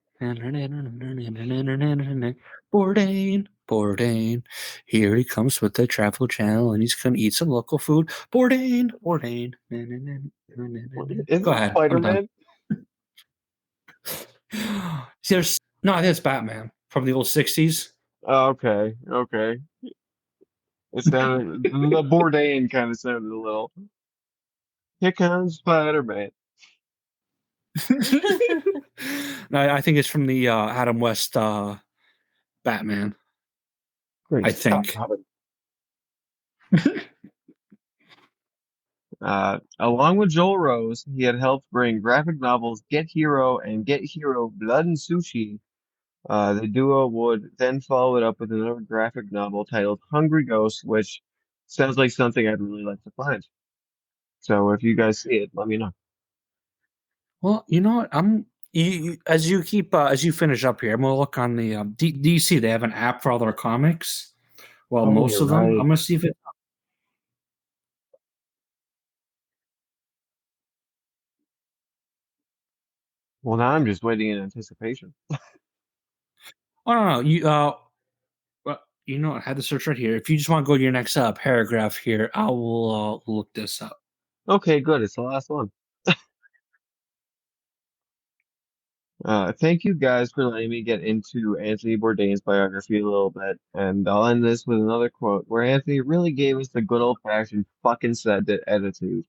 Bourdain. Here he comes with the travel channel, and he's gonna eat some local food. Bourdain. Is Go it ahead. I'm done. Spider-Man? There's no, I think it's Batman from the old '60s. Oh, okay, okay. It sounded the Bourdain kind of sounded a little. Here comes Spider-Man. No, I think it's from the Adam West Batman. Great I Scott, think. Robin. Along with Joel Rose, he had helped bring graphic novels Get Hero and Get Hero Blood and Sushi. The duo would then follow it up with another graphic novel titled Hungry Ghost, which sounds like something I'd really like to find. So if you guys see it, let me know. Well, you know what? As you finish up here, I'm gonna look on the DC. They have an app for all their comics. Well, Oh, most you're of them. right. I'm gonna see if it. Well, now I'm just waiting in anticipation. Oh no, well, you know, I had the search right here. If you just want to go to your next paragraph here, I will look this up. Okay, good. It's the last one. Thank you guys for letting me get into Anthony Bourdain's biography a little bit, and I'll end this with another quote where Anthony really gave us the good old-fashioned fucking said it attitude.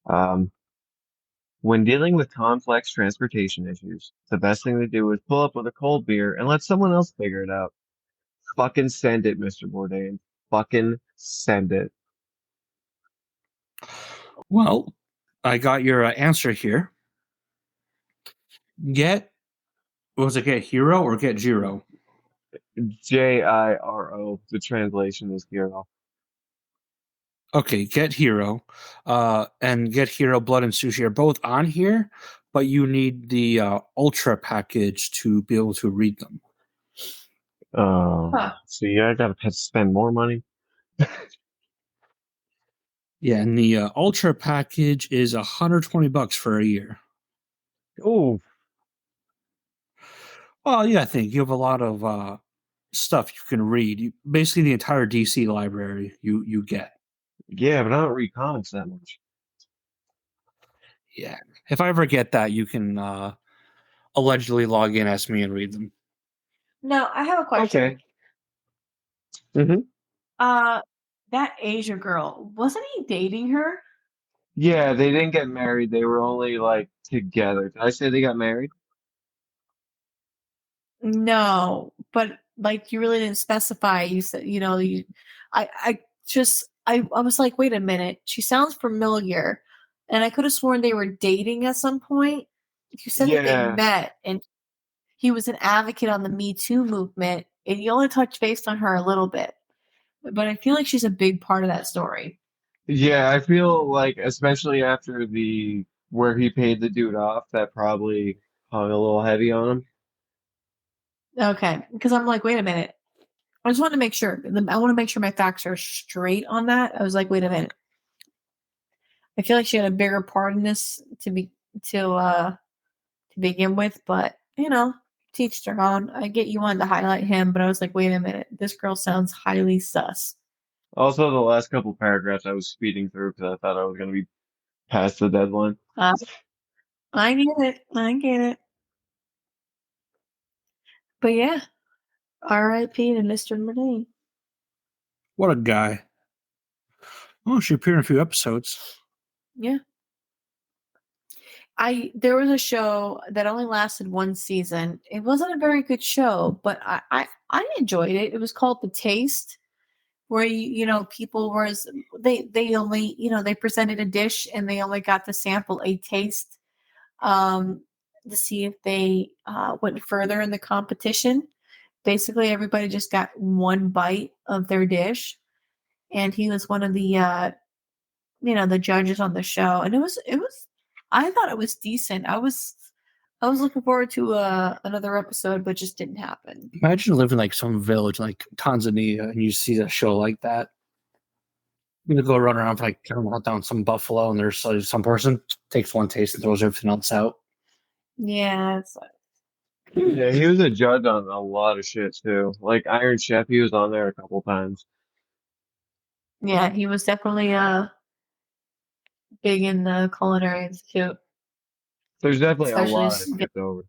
Um, when dealing with complex transportation issues, the best thing to do is pull up with a cold beer and let someone else figure it out. Fucking send it, Mr. Bourdain. Fucking send it. Well, I got your answer here. Get was it get hero or get Jiro? Jiro. The translation is hero. Okay, Get Hero, and Get Hero Blood and Sushi are both on here, but you need the Ultra package to be able to read them. Huh. See, I gotta spend more money. Yeah, and the Ultra package is $120 for a year. Oh, Well, yeah, I think you have a lot of stuff you can read. Basically, the entire DC library you get. yeah, but I don't read comics that much. Yeah, if I ever get that, you can allegedly log in as me and read them. Now, I have a question. Okay. Mm-hmm. That Asia girl, wasn't he dating her? Yeah, they didn't get married. They were only like together. Did I say they got married? No, but like you really didn't specify. You said, I was like, wait a minute, she sounds familiar, and I could have sworn they were dating at some point. You said that they Yeah. met, and he was an advocate on the Me Too movement, and you only touched based on her a little bit, but I feel like she's a big part of that story. Yeah, I feel like especially after the where he paid the dude off, that probably hung a little heavy on him. Okay, because I'm like, wait a minute. I just want to make sure. I want to make sure my facts are straight on that. I was like, wait a minute. I feel like she had a bigger part in this to begin with, but teach their own. I get you wanted to highlight him, but I was like, wait a minute, this girl sounds highly sus. Also, the last couple paragraphs I was speeding through because I thought I was going to be past the deadline. Uh, I get it. I get it. But yeah, R.I.P. to Mr. Bourdain. What a guy! Oh, she appeared in a few episodes. Yeah. There was a show that only lasted one season. It wasn't a very good show, but I enjoyed it. It was called The Taste, where people was they only they presented a dish and they only got to sample a taste. to see if they went further in the competition. Basically, everybody just got one bite of their dish, and he was one of the the judges on the show, and it was I thought it was decent. I was looking forward to another episode, but just didn't happen. Imagine living like some village like Tanzania and you see a show like that. You know, go run around like hunt down some buffalo and there's some person takes one taste and throws everything else out. Yeah, it's Yeah, he was a judge on a lot of shit too. Like Iron Chef, he was on there a couple times. yeah, he was definitely big in the Culinary Institute, There's definitely a especially lot I skipped over.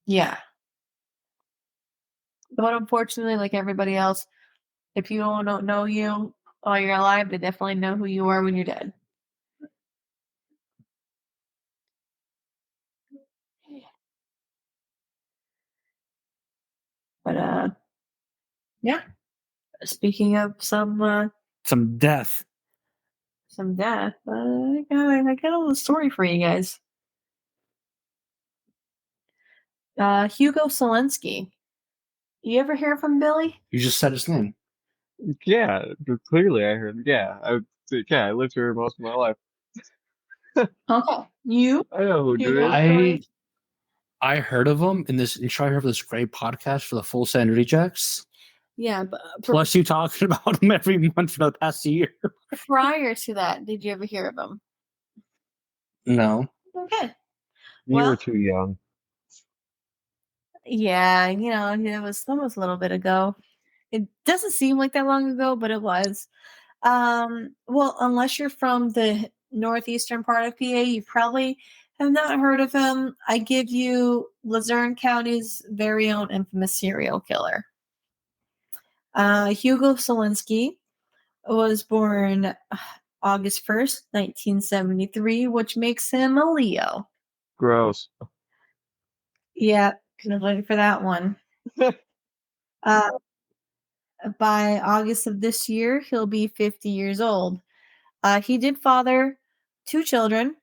yeah. But unfortunately, like everybody else, if people don't know you while you're alive, they definitely know who you are when you're dead. But yeah. Speaking of some Death. death, I got a little story for you guys. Hugo Selenski. You ever hear from Billy? You just said his name. Yeah, clearly I heard. Yeah, I lived here most of my life. Okay. You? I know who Hugo it is. Selenski? I heard of him in this intro. I heard of this great podcast for the Full Sanity Checks. Yeah, but Plus, you talking about him every month for the past year. prior to that, did you ever hear of him? No. Okay. You Well, were too young. yeah, it was almost a little bit ago. It doesn't seem like that long ago, but it was. Well, unless you're from the northeastern part of PA, you probably have not heard of him. I give you Luzerne County's very own infamous serial killer. Hugo Selenski was born August 1st, 1973, which makes him a Leo. Gross. Yeah, kind of waiting for that one. Uh, by August of this year, he'll be 50 years old. He did father two children.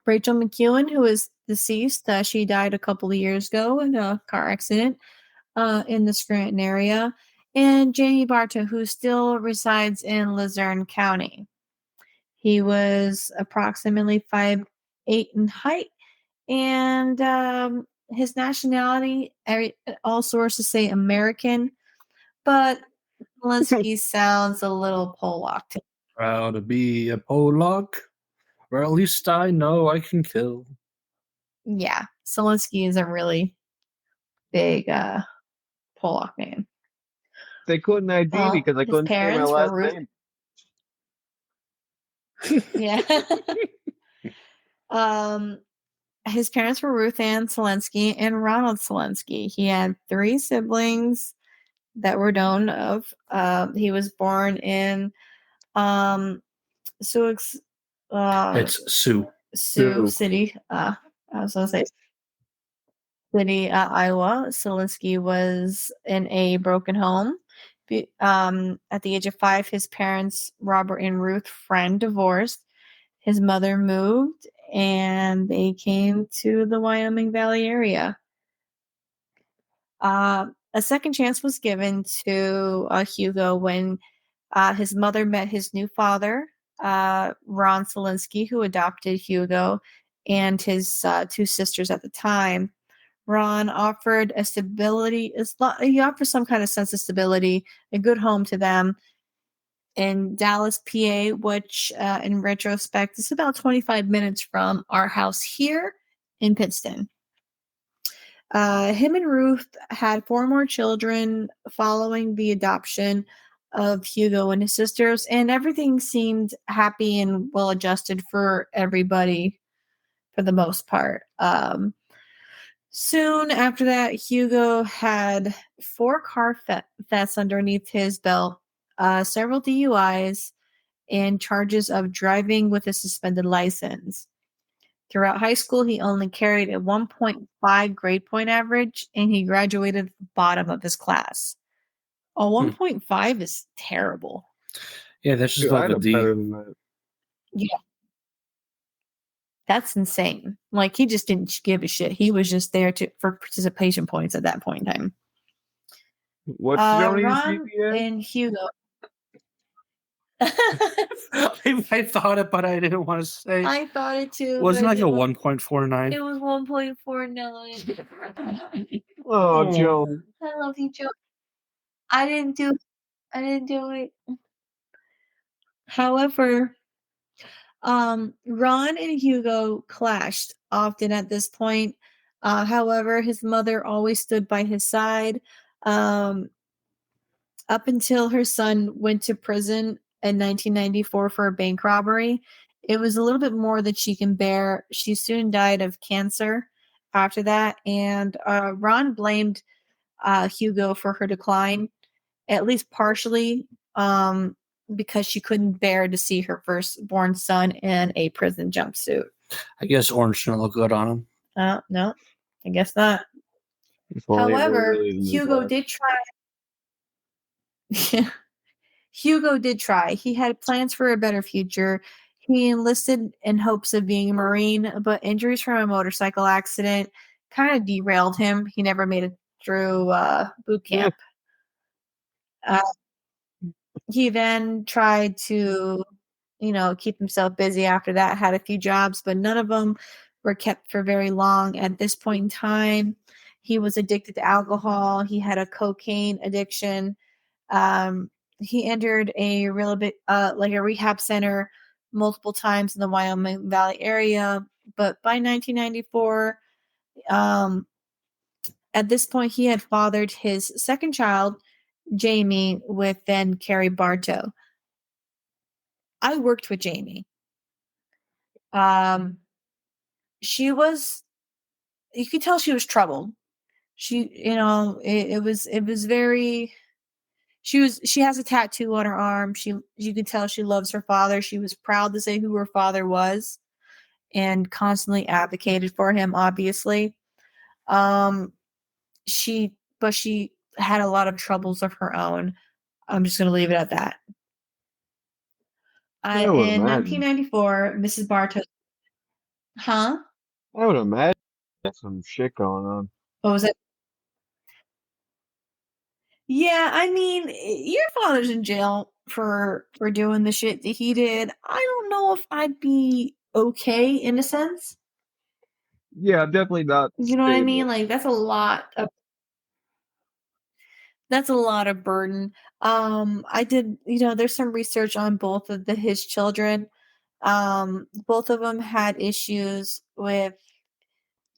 Rachel McEwen, who is deceased, she died a couple of years ago in a car accident in the Scranton area. And Jamie Barta, who still resides in Luzerne County. He was approximately 5'8" in height, and his nationality, all sources say American, but Zelensky sounds a little Polak to me. Proud to be a Polak, or at least I know I can kill. Yeah, Zelensky is a really big Polak name. They couldn't ID me Well, because I his couldn't say my parents last were name. yeah. His parents were Ruth Ann Selensky and Ronald Selensky. He had three siblings that were known of. He was born in Sioux, It's Sue. Sioux City. I was going to say City, Iowa. Selensky was in a broken home. At the age of 5, his parents, Robert and Ruth Friend, divorced. His mother moved, and they came to the Wyoming Valley area. A second chance was given to Hugo when his mother met his new father, Ron Selensky, who adopted Hugo and his two sisters at the time. Ron offered a stability. He offered some kind of sense of stability, a good home to them in Dallas, PA, which in retrospect is about 25 minutes from our house here in Pittston. Him and Ruth had 4 more children following the adoption of Hugo and his sisters, and everything seemed happy and well adjusted for everybody for the most part. Soon after that, Hugo had 4 car thefts underneath his belt, several DUIs, and charges of driving with a suspended license. Throughout high school, he only carried a 1.5 grade point average, and he graduated at the bottom of his class. A 1.5 is terrible. Yeah, that's just Dude, above I'd a have D. better than that. Yeah. That's insane. Like, he just didn't give a shit. He was just there for participation points at that point in time. What's Joni's Ron GPA? and Hugo. I thought it, but I didn't want to say. I thought it too. Wasn't but like a it was- 1.49. It was 1.49. Oh, Joe. I love you, Joe. I didn't do it. However, Ron and Hugo clashed often at this point. However, his mother always stood by his side. Up until her son went to prison in 1994 for a bank robbery. It was a little bit more that she can bear. She soon died of cancer after that, and Ron blamed Hugo for her decline, at least partially, because she couldn't bear to see her firstborn son in a prison jumpsuit. I guess orange didn't look good on him. No, I guess not. If only it However, really is in his Hugo eyes. did try. Hugo did try. He had plans for a better future. He enlisted in hopes of being a Marine, but injuries from a motorcycle accident kind of derailed him. He never made it through boot camp. He then tried to, keep himself busy after that, had a few jobs, but none of them were kept for very long. At this point in time, he was addicted to alcohol. He had a cocaine addiction. He entered a like a rehab center multiple times in the Wyoming Valley area. But by 1994, at this point, he had fathered his second child, Jamie, with then Carrie Bartow. I worked with Jamie. She was, you could tell she was troubled. She, it was very. She has a tattoo on her arm. You can tell she loves her father. She was proud to say who her father was and constantly advocated for him, obviously. She had a lot of troubles of her own. I'm just going to leave it at that. I would In imagine. 1994, Mrs. Bartow. Huh? I would imagine there's some shit going on. What was it? Yeah, I mean, your father's in jail for doing the shit that he did. I don't know if I'd be okay in a sense. Yeah, definitely not. You know what I stable. mean? Like, that's a lot of burden. I did, there's some research on both of his children. Both of them had issues with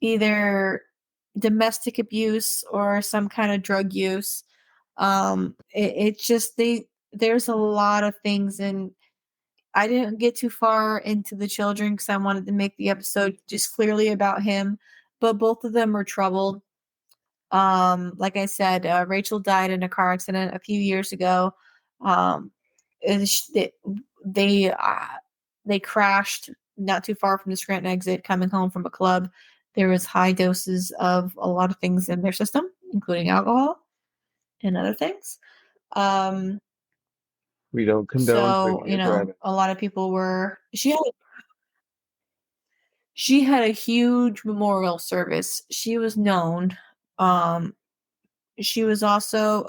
either domestic abuse or some kind of drug use. It's just there's a lot of things, and I didn't get too far into the children because I wanted to make the episode just clearly about him. But both of them were troubled. Like I said, Rachel died in a car accident a few years ago. And they crashed not too far from the Scranton exit, coming home from a club. There was high doses of a lot of things in their system, including alcohol and other things. We don't condone So drinking and driving. a lot of people were. She had a huge memorial service. She was known. She was also,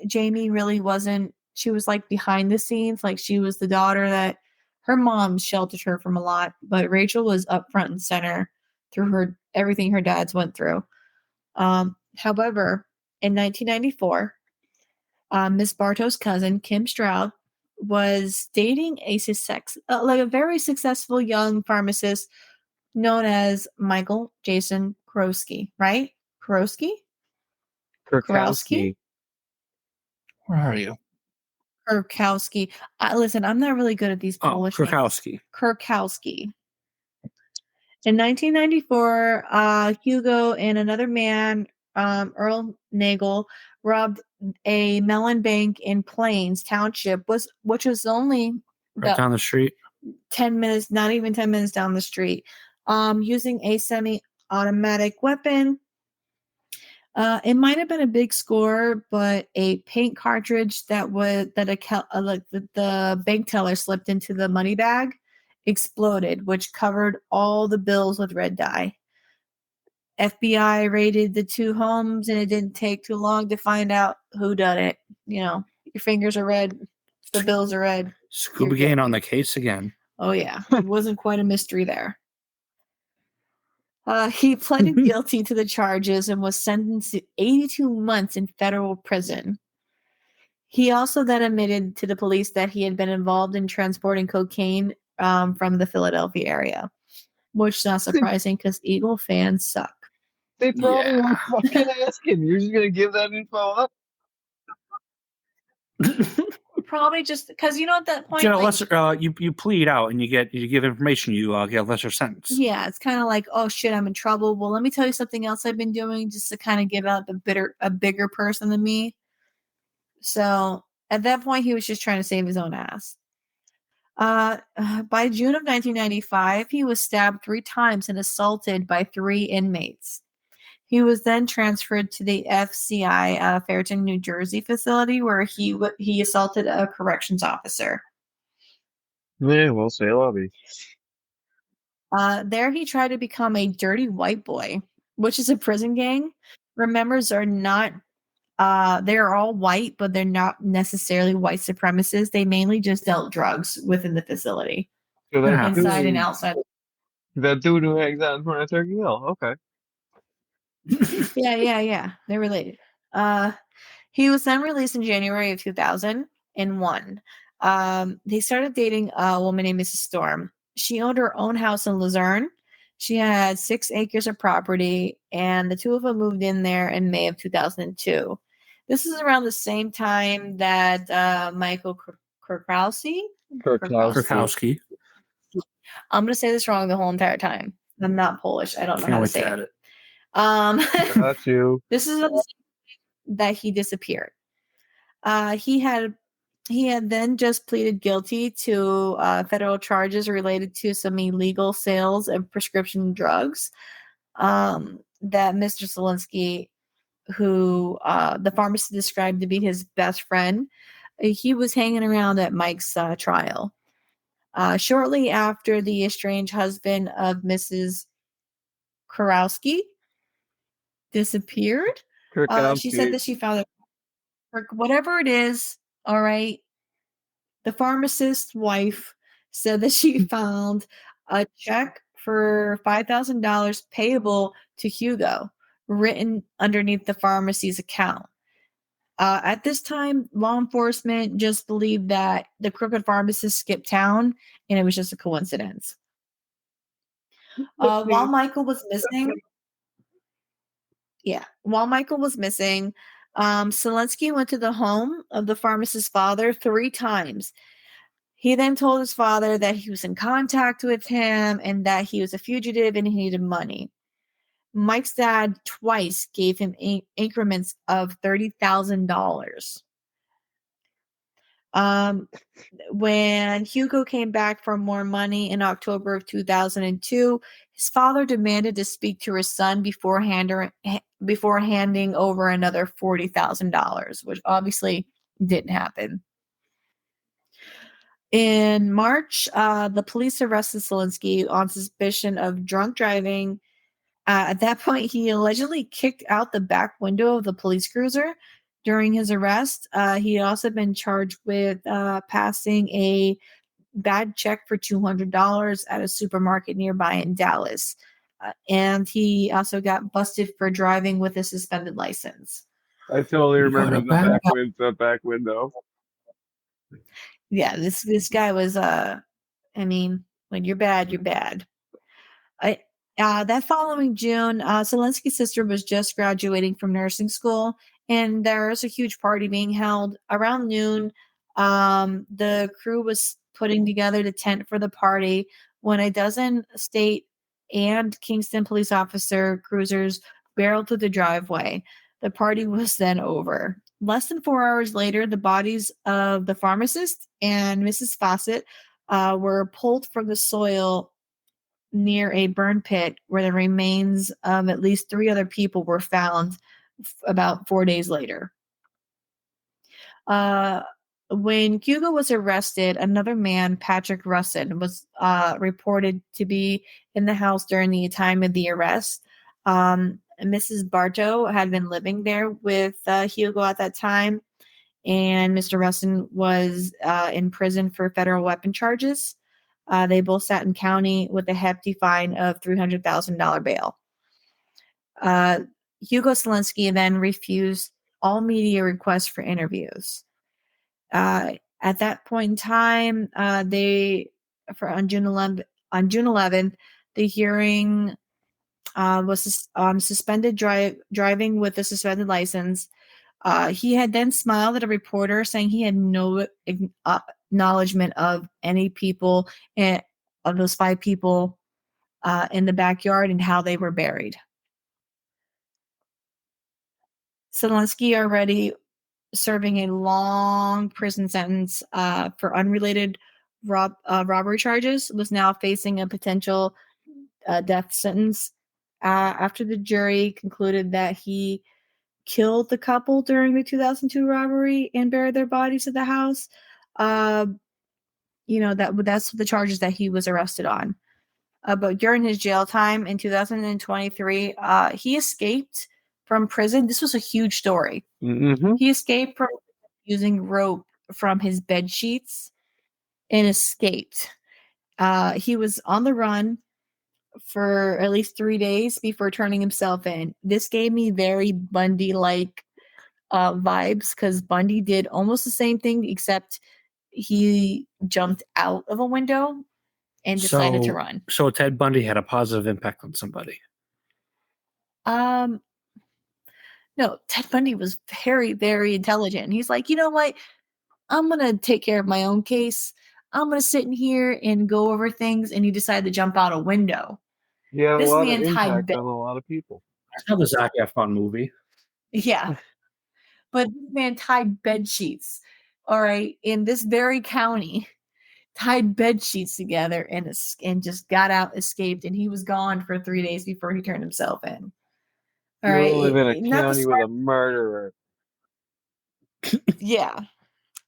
Jamie really wasn't, she was like behind the scenes. Like, she was the daughter that her mom sheltered her from a lot, but Rachel was up front and center through everything her dads went through. However, in 1994, Miss Bartow's cousin, Kim Stroud, was dating a very successful young pharmacist known as Michael Jason Kurowski, right? Kurowski? Kurkowski. Where are you? Kurkowski. Listen, I'm not really good at these Polish names. Kurkowski. Kurkowski. In 1994, Hugo and another man, Earl Nagel, robbed a melon bank in Plains Township, which was only Right down the street. 10 minutes, not even 10 minutes down the street, using a semi-automatic weapon. It might have been a big score, but a paint cartridge the bank teller slipped into the money bag exploded, which covered all the bills with red dye. FBI raided the two homes, and it didn't take too long to find out who done it. Your fingers are red, the bills are red. Scooby Gang on the case again. Oh, yeah. It wasn't quite a mystery there. He pleaded guilty to the charges and was sentenced to 82 months in federal prison. He also then admitted to the police that he had been involved in transporting cocaine from the Philadelphia area, which is not surprising because Eagle fans suck. They probably were fucking asking. You're just gonna give that info up? Probably just because at that point, lesser, you plead out and you give information. You get a lesser sentence. Yeah, it's kind of like, oh shit, I'm in trouble. Well, let me tell you something else I've been doing just to kind of give out a bigger person than me. So at that point, he was just trying to save his own ass. By June of 1995, he was stabbed 3 times and assaulted by 3 inmates. He was then transferred to the FCI Fairton, New Jersey facility where he assaulted a corrections officer. Yeah, well, say lobby. There he tried to become a dirty white boy, which is a prison gang. Members are not, they're all white, but they're not necessarily white supremacists. They mainly just dealt drugs within the facility, So inside and outside. That dude who hangs out in front of Turkey Hill. Okay. Yeah. They're related. He was then released in January of 2001. He started dating a woman named Mrs. Storm. She owned her own house in Luzerne. She had 6 acres of property, and the two of them moved in there in May of 2002. This is around the same time that Michael Kurkowski. I'm going to say this wrong the whole entire time. I'm not Polish. I don't know how to say it. Got you. This is that he disappeared. He had then just pleaded guilty to federal charges related to some illegal sales of prescription drugs that Mr. Selenski, who the pharmacist described to be his best friend, he was hanging around at Mike's trial. Shortly after the estranged husband of Mrs. Kurowski disappeared, she said that she found it. Whatever it is, all right. The pharmacist's wife said that she found a check for $5,000 payable to Hugo written underneath the pharmacy's account. At this time, law enforcement just believed that the crooked pharmacist skipped town and it was just a coincidence. While Michael was missing, Selenski went to the home of the pharmacist's father 3 times. He then told his father that he was in contact with him and that he was a fugitive and he needed money. Mike's dad twice gave him increments of $30,000. When Hugo came back for more money in October of 2002, his father demanded to speak to his son before handing over another $40,000, which obviously didn't happen. In March, the police arrested Selenski on suspicion of drunk driving. At that point, he allegedly kicked out the back window of the police cruiser during his arrest. He had also been charged with passing a bad check for $200 at a supermarket nearby in Dallas. And he also got busted for driving with a suspended license. I totally remember the back window. Yeah, this guy was when you're bad, you're bad. That following June, Selenski's sister was just graduating from nursing school, and there was a huge party being held. Around noon, the crew was putting together the tent for the party when a dozen state and Kingston police officer cruisers barreled through the driveway. The party was then over. Less than 4 hours later, the bodies of the pharmacist and Mrs. Fawcett were pulled from the soil near a burn pit where the remains of at least 3 other people were found about 4 days later. When Hugo was arrested, another man, Patrick Russin, was reported to be in the house during the time of the arrest. Mrs. Bartow had been living there with Hugo at that time, and Mr. Russin was in prison for federal weapon charges. They both sat in county with a hefty fine of $300,000 bail. Hugo Selenski then refused all media requests for interviews. At that point in time, on June 11th, the hearing was suspended driving with a suspended license. He had then smiled at a reporter, saying he had no acknowledgement of any people of those 5 people in the backyard and how they were buried. Selenski, already serving a long prison sentence for unrelated robbery charges, was now facing a potential death sentence after the jury concluded that he killed the couple during the 2002 robbery and buried their bodies at the house. That's the charges that he was arrested on. But during his jail time in 2023, he escaped from prison. This was a huge story. Mm-hmm. He escaped from using rope from his bed sheets and escaped. He was on the run for at least 3 days before turning himself in. This gave me very Bundy-like vibes, because Bundy did almost the same thing, except he jumped out of a window and decided to run. So Ted Bundy had a positive impact on somebody. No, Ted Bundy was very, very intelligent. He's like, you know what? I'm going to take care of my own case. I'm going to sit in here and go over things. And he decided to jump out a window. He had a This lot of man tied impact on a lot of people. That's how the Zac Efron movie. Yeah. But this man tied bed sheets, all right, in this very county, tied bed sheets together and just got out, escaped, and he was gone for 3 days before he turned himself in. All You right. live in a Not the county with a murderer. Yeah.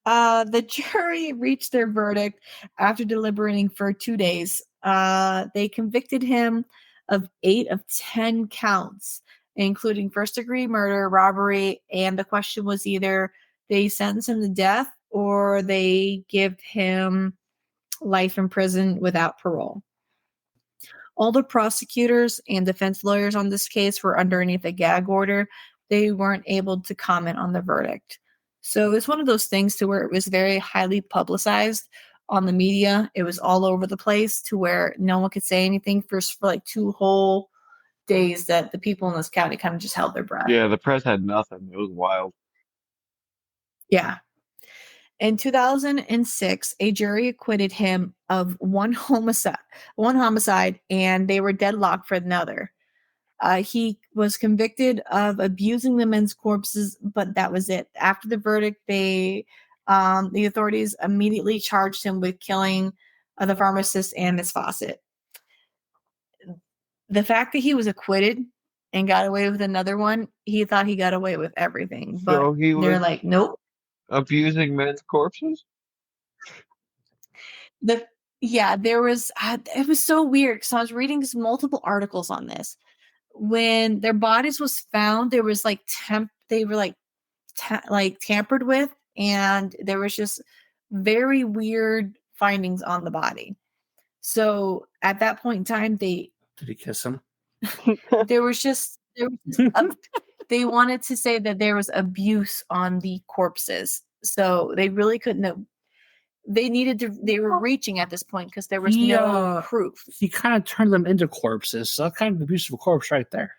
The jury reached their verdict after deliberating for 2 days. They convicted him of 8 of 10 counts, including first-degree murder, robbery, and the question was either they sentence him to death or they give him life in prison without parole. All the prosecutors and defense lawyers on this case were underneath a gag order. They weren't able to comment on the verdict. So it's one of those things to where it was very highly publicized on the media. It was all over the place to where no one could say anything for like 2 whole days, that the people in this county kind of just held their breath. Yeah, the press had nothing. It was wild. Yeah. In 2006, a jury acquitted him of one homicide, and they were deadlocked for another. He was convicted of abusing the men's corpses, but that was it. After the verdict, the authorities immediately charged him with killing the pharmacist and Miss Fawcett. The fact that he was acquitted and got away with another one, he thought he got away with everything. But So he they're was like, nope. abusing men's corpses? There was it was so weird, because I was reading multiple articles on this. When their bodies was found, there was like they were like tampered with, and there was just very weird findings on the body. So at that point in time, Did he kiss him? there was just they wanted to say that there was abuse on the corpses, so they really couldn't have. They were reaching at this point because there was no proof. He kind of turned them into corpses. So that's kind of abuse of a corpse right there.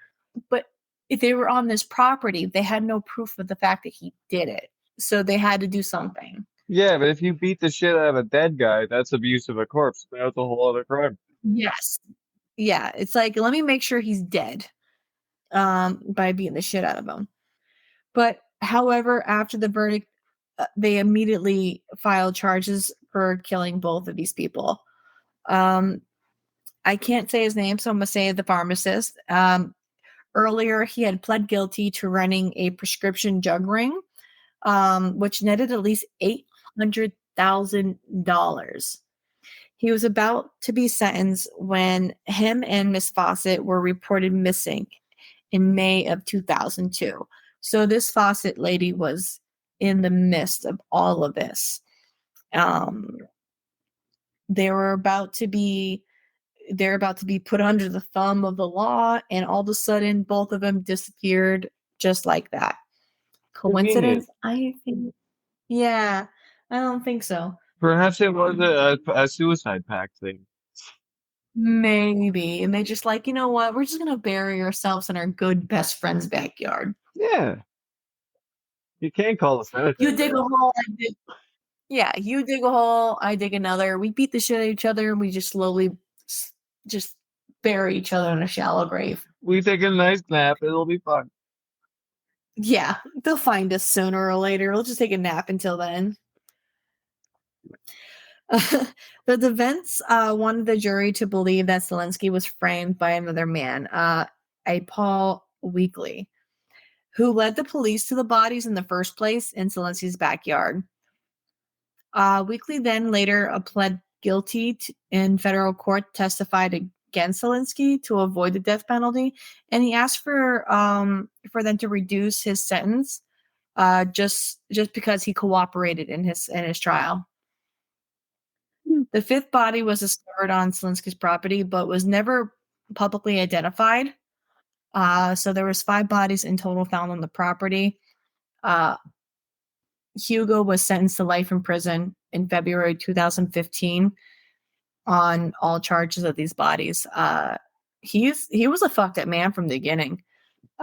But if they were on this property, they had no proof of the fact that he did it. So they had to do something. Yeah, but if you beat the shit out of a dead guy, that's abuse of a corpse. That's a whole other crime. Yes. Yeah. It's like, let me make sure he's dead by beating the shit out of him. But however, after the verdict, they immediately filed charges for killing both of these people. I can't say his name, so I'm going to say the pharmacist. Earlier, he had pled guilty to running a prescription drug ring, which netted at least $500,000. He was about to be sentenced when him and Miss Fawcett were reported missing in May of 2002. So this Fawcett lady was in the midst of all of this. They were about to be put under the thumb of the law, and all of a sudden both of them disappeared just like that. Convenient. Coincidence? I think, yeah, I don't think so. Perhaps it was a suicide pact thing. Maybe. And they just like, you know what? We're just going to bury ourselves in our good best friend's backyard. Yeah. You can't call the cemetery. You dig a hole, I dig. Yeah, you dig a hole, I dig another. We beat the shit out of each other, and we just slowly just bury each other in a shallow grave. We take a nice nap. It'll be fun. Yeah, they'll find us sooner or later. We'll just take a nap until then. The defense wanted the jury to believe that Selenski was framed by another man, a Paul Weekly, who led the police to the bodies in the first place in Selenski's backyard. Weekly then later pled guilty in federal court, testified against Selenski to avoid the death penalty, and he asked for them to reduce his sentence just because he cooperated in his trial. The fifth body was discovered on Selenski's property, but was never publicly identified. So there was 5 bodies in total found on the property. Hugo was sentenced to life in prison in February 2015 on all charges of these bodies. He was a fucked up man from the beginning.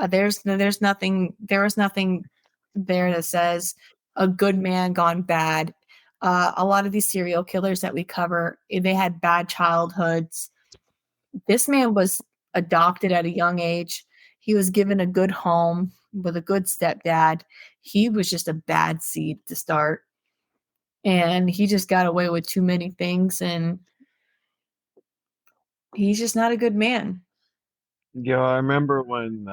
There was nothing there that says a good man gone bad. A lot of these serial killers that we cover, they had bad childhoods. This man was adopted at a young age. He was given a good home with a good stepdad. He was just a bad seed to start. And he just got away with too many things, and he's just not a good man. Yo, I remember when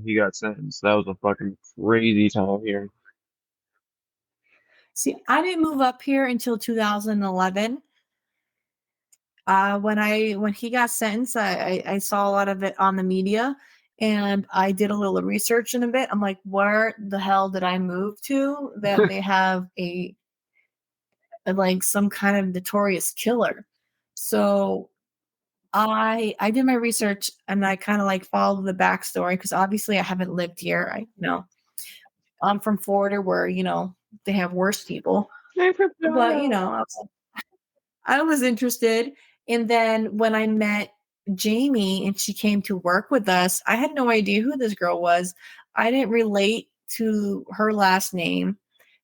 he got sentenced. That was a fucking crazy time here. See, I didn't move up here until 2011. When he got sentenced, I saw a lot of it on the media, and I did a little research in a bit. I'm like, where the hell did I move to that they have a like some kind of notorious killer? So I did my research, and I kind of like followed the backstory, because obviously I haven't lived here. I'm from Florida, where they have worse people, but I was interested. And then when I met Jamie and she came to work with us, I had no idea who this girl was. I didn't relate to her last name.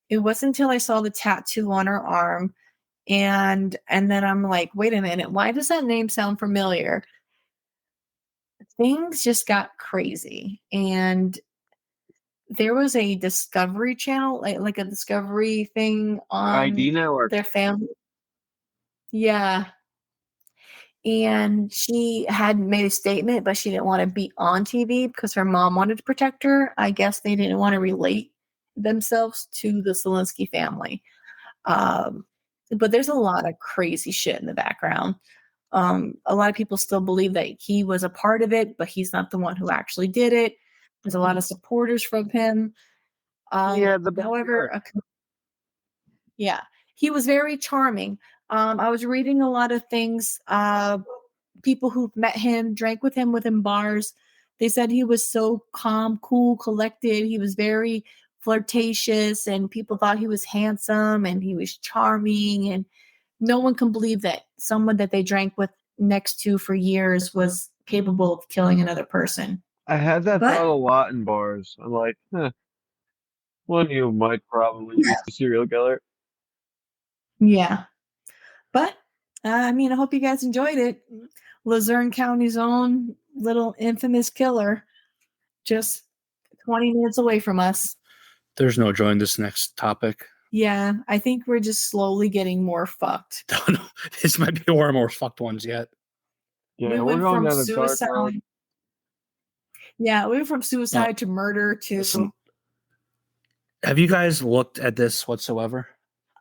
It wasn't until I saw the tattoo on her arm, and then I'm like, wait a minute, why does that name sound familiar? Things just got crazy, and there was a Discovery Channel, like a Discovery thing on ID Network. their family. Yeah. And she had made a statement, but she didn't want to be on TV because her mom wanted to protect her. I guess they didn't want to relate themselves to the Selenski family. But there's a lot of crazy shit in the background. A lot of people still believe that he was a part of it, but he's not the one who actually did it. There's a lot of supporters from him. However, yeah, he was very charming. I was reading a lot of things. People who've met him, drank with him within bars. They said he was so calm, cool, collected. He was very flirtatious, and people thought he was handsome and he was charming. And no one can believe that someone that they drank with next to for years was capable of killing another person. I had that thought a lot in bars. I'm like, one of you might probably be a serial killer. Yeah. But, I hope you guys enjoyed it. Luzerne County's own little infamous killer, just 20 minutes away from us. There's no joy in this next topic. Yeah, I think we're just slowly getting more fucked. No, this might be one of the more fucked ones yet. Yeah, we we're went going from down a dark road. suicide. Yeah, we went from suicide to murder to. Listen, have you guys looked at this whatsoever?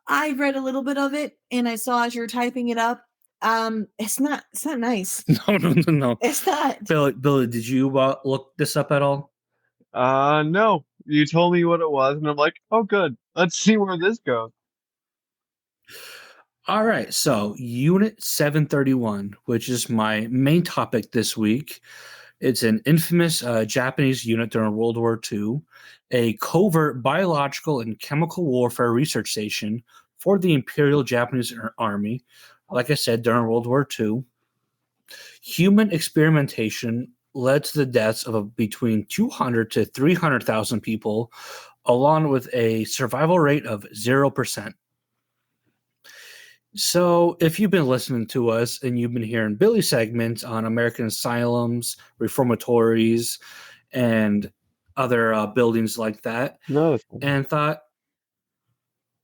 I read a little bit of it, and I saw as you're typing it up. It's not nice. No. It's not. Billy, did you look this up at all? No. You told me what it was, and I'm like, oh, good. Let's see where this goes. All right, so Unit 731, which is my main topic this week. It's an infamous Japanese unit during World War II, a covert biological and chemical warfare research station for the Imperial Japanese Army. Like I said, during World War II, human experimentation led to the deaths of between 200 to 300,000 people, along with a survival rate of 0%. So, if you've been listening to us and you've been hearing Billy's segments on American asylums, reformatories, and other buildings like that, No, that's fine. and thought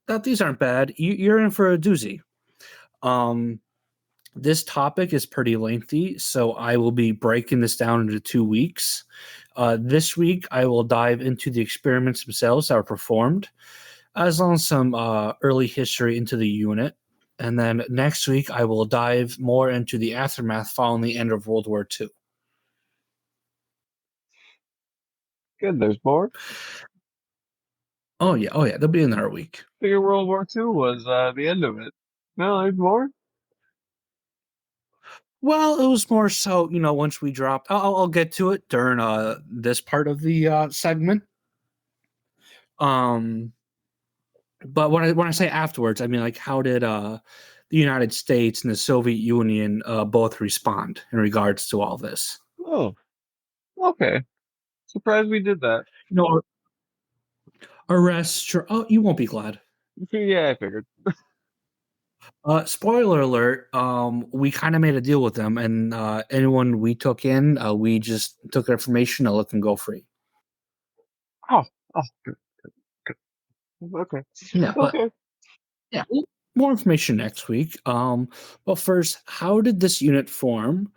that these aren't bad, you're in for a doozy. This topic is pretty lengthy, so I will be breaking this down into 2 weeks. This week, I will dive into the experiments themselves that were performed, as well as some early history into the unit. And then next week, I will dive more into the aftermath following the end of World War II. Good, there's more. Oh yeah, there'll be another week. Figure World War II was the end of it. No, there's more. Well, it was more so, once we dropped. I'll get to it during this part of the segment. But when I say afterwards, I mean like how did the United States and the Soviet Union both respond in regards to all this? Oh, okay. Surprised we did that. Arrest. Sure. Oh, you won't be glad. Yeah, I figured. Spoiler alert. We kind of made a deal with them, and anyone we took in, we just took information and let them go free. Oh, good. Okay. Yeah, but Okay. yeah, more information next week. But first, how did this unit form?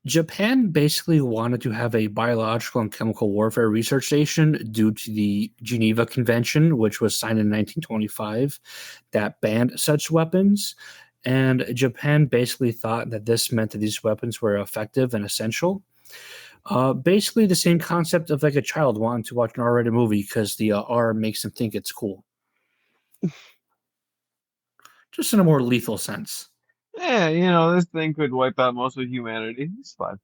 Japan basically wanted to have a biological and chemical warfare research station due to the Geneva Convention, which was signed in 1925, that banned such weapons. And Japan basically thought that this meant that these weapons were effective and essential. Basically, the same concept of like a child wanting to watch an R-rated movie because the R makes them think it's cool. Just in a more lethal sense. Yeah, this thing could wipe out most of humanity. It's fine.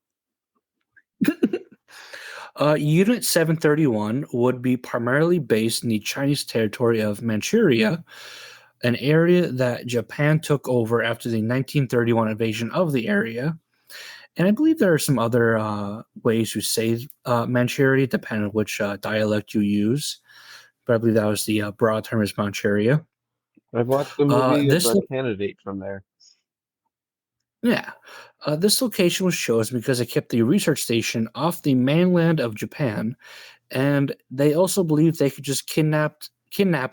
Unit 731 would be primarily based in the Chinese territory of Manchuria, an area that Japan took over after the 1931 invasion of the area. And I believe there are some other ways to say Manchuria, depending on which dialect you use. But I believe that was the broad term is Manchuria. I've watched the movie of this The Candidate from there. Yeah. This location was chosen because it kept the research station off the mainland of Japan, and they also believed they could just kidnap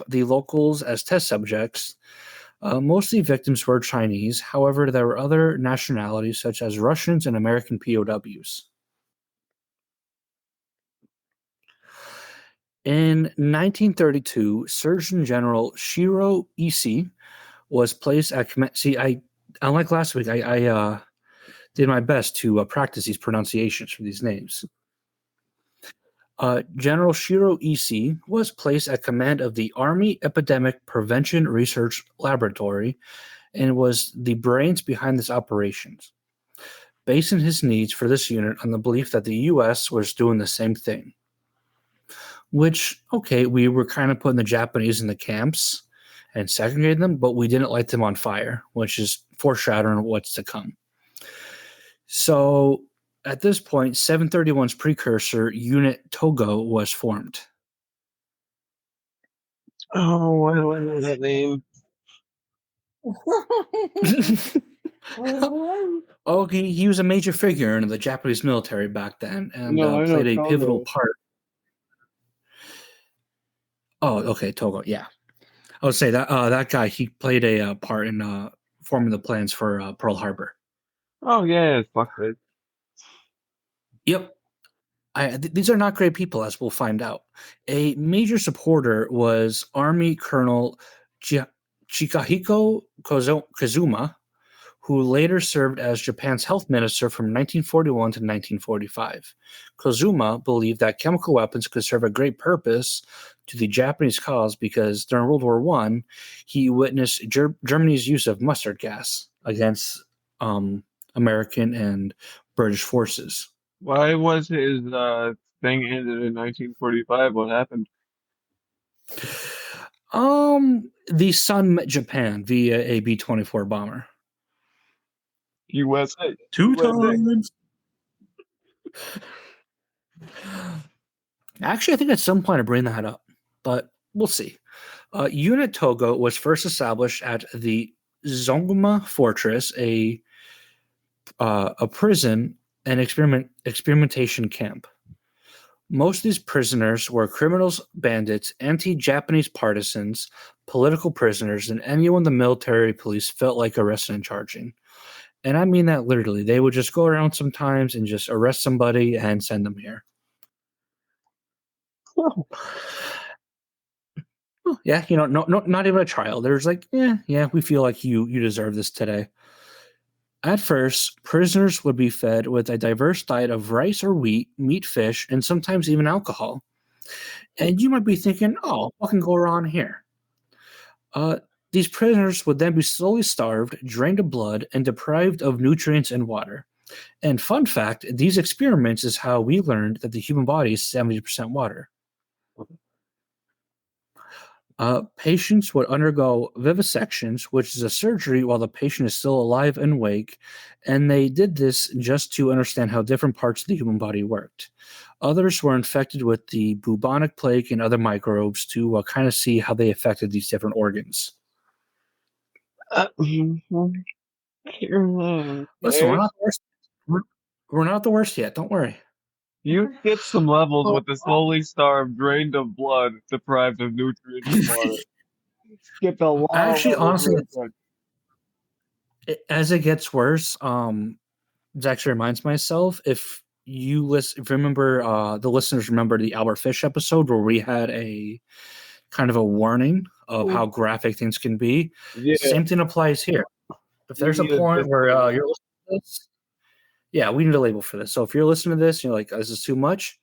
the locals as test subjects. Mostly victims were Chinese. However, there were other nationalities such as Russians and American POWs. In 1932, Surgeon General Shiro Isi was placed at command. See, unlike last week, I did my best to practice these pronunciations for these names. General Shiro Isi was placed at command of the Army Epidemic Prevention Research Laboratory and was the brains behind this operations, basing his needs for this unit on the belief that the U.S. was doing the same thing. Which, okay, we were kind of putting the Japanese in the camps and segregating them, but we didn't light them on fire, which is foreshadowing what's to come. So at this point, 731's precursor, Unit Togo, was formed. Oh, why do I know that name? Okay, he was a major figure in the Japanese military back then and No, I know played a pivotal Togo. part. Oh, okay, Togo, yeah. I would say that guy, he played a part in forming the plans for Pearl Harbor. Oh, yeah, fuckface. Yep. These are not great people, as we'll find out. A major supporter was Army Colonel Chikahiko Kazuma, who later served as Japan's health minister from 1941 to 1945. Kazuma believed that chemical weapons could serve a great purpose to the Japanese cause because during World War I, he witnessed Germany's use of mustard gas against American and British forces. Why was his thing ended in 1945? What happened? The Sun met Japan via a B-24 bomber. USA. Two USA. times. Actually, I think at some point I bring that up, but we'll see. Unit Togo was first established at the Zongma Fortress, a prison and experimentation camp. Most of these prisoners were criminals, bandits, anti-Japanese partisans, political prisoners, and anyone the military police felt like arresting and charging. And I mean that literally. They would just go around sometimes and just arrest somebody and send them here. Oh. Well, yeah, no, not even a trial. There's like, yeah, we feel like you deserve this today. At first, prisoners would be fed with a diverse diet of rice or wheat, meat, fish, and sometimes even alcohol. And you might be thinking, oh, what can go wrong here? These prisoners would then be slowly starved, drained of blood, and deprived of nutrients and water. And fun fact, these experiments is how we learned that the human body is 70% water. Patients would undergo vivisections, which is a surgery while the patient is still alive and awake, and they did this just to understand how different parts of the human body worked. Others were infected with the bubonic plague and other microbes to kind of see how they affected these different organs. Listen, we're not the worst. We're not the worst yet. Don't worry. You skip some levels with the slowly starved, drained of blood, deprived of nutrients and water. Skipped a lot. Actually, of levels honestly, real quick. as it gets worse, it actually reminds myself if you remember the listeners remember the Albert Fish episode where we had a kind of a warning of how graphic things can be. Yeah. Same thing applies here. If there's a point where you're listening to this, yeah, we need a label for this. So if you're listening to this, and you're like, this is too much,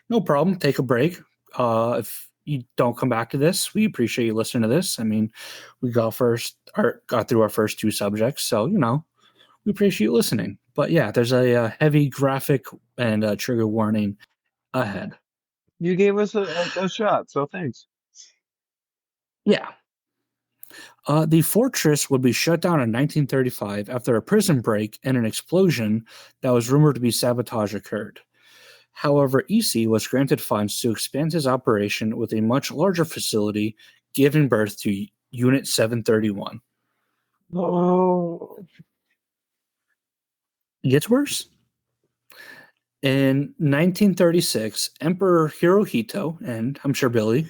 no problem. Take a break. If you don't come back to this, we appreciate you listening to this. I mean, we got through our first two subjects, so we appreciate you listening. But yeah, there's a heavy graphic and trigger warning ahead. You gave us a shot, so thanks. Yeah. The fortress would be shut down in 1935 after a prison break and an explosion that was rumored to be sabotage occurred. However, Issei was granted funds to expand his operation with a much larger facility, giving birth to Unit 731. Oh. It gets worse. In 1936, Emperor Hirohito, and I'm sure Billy,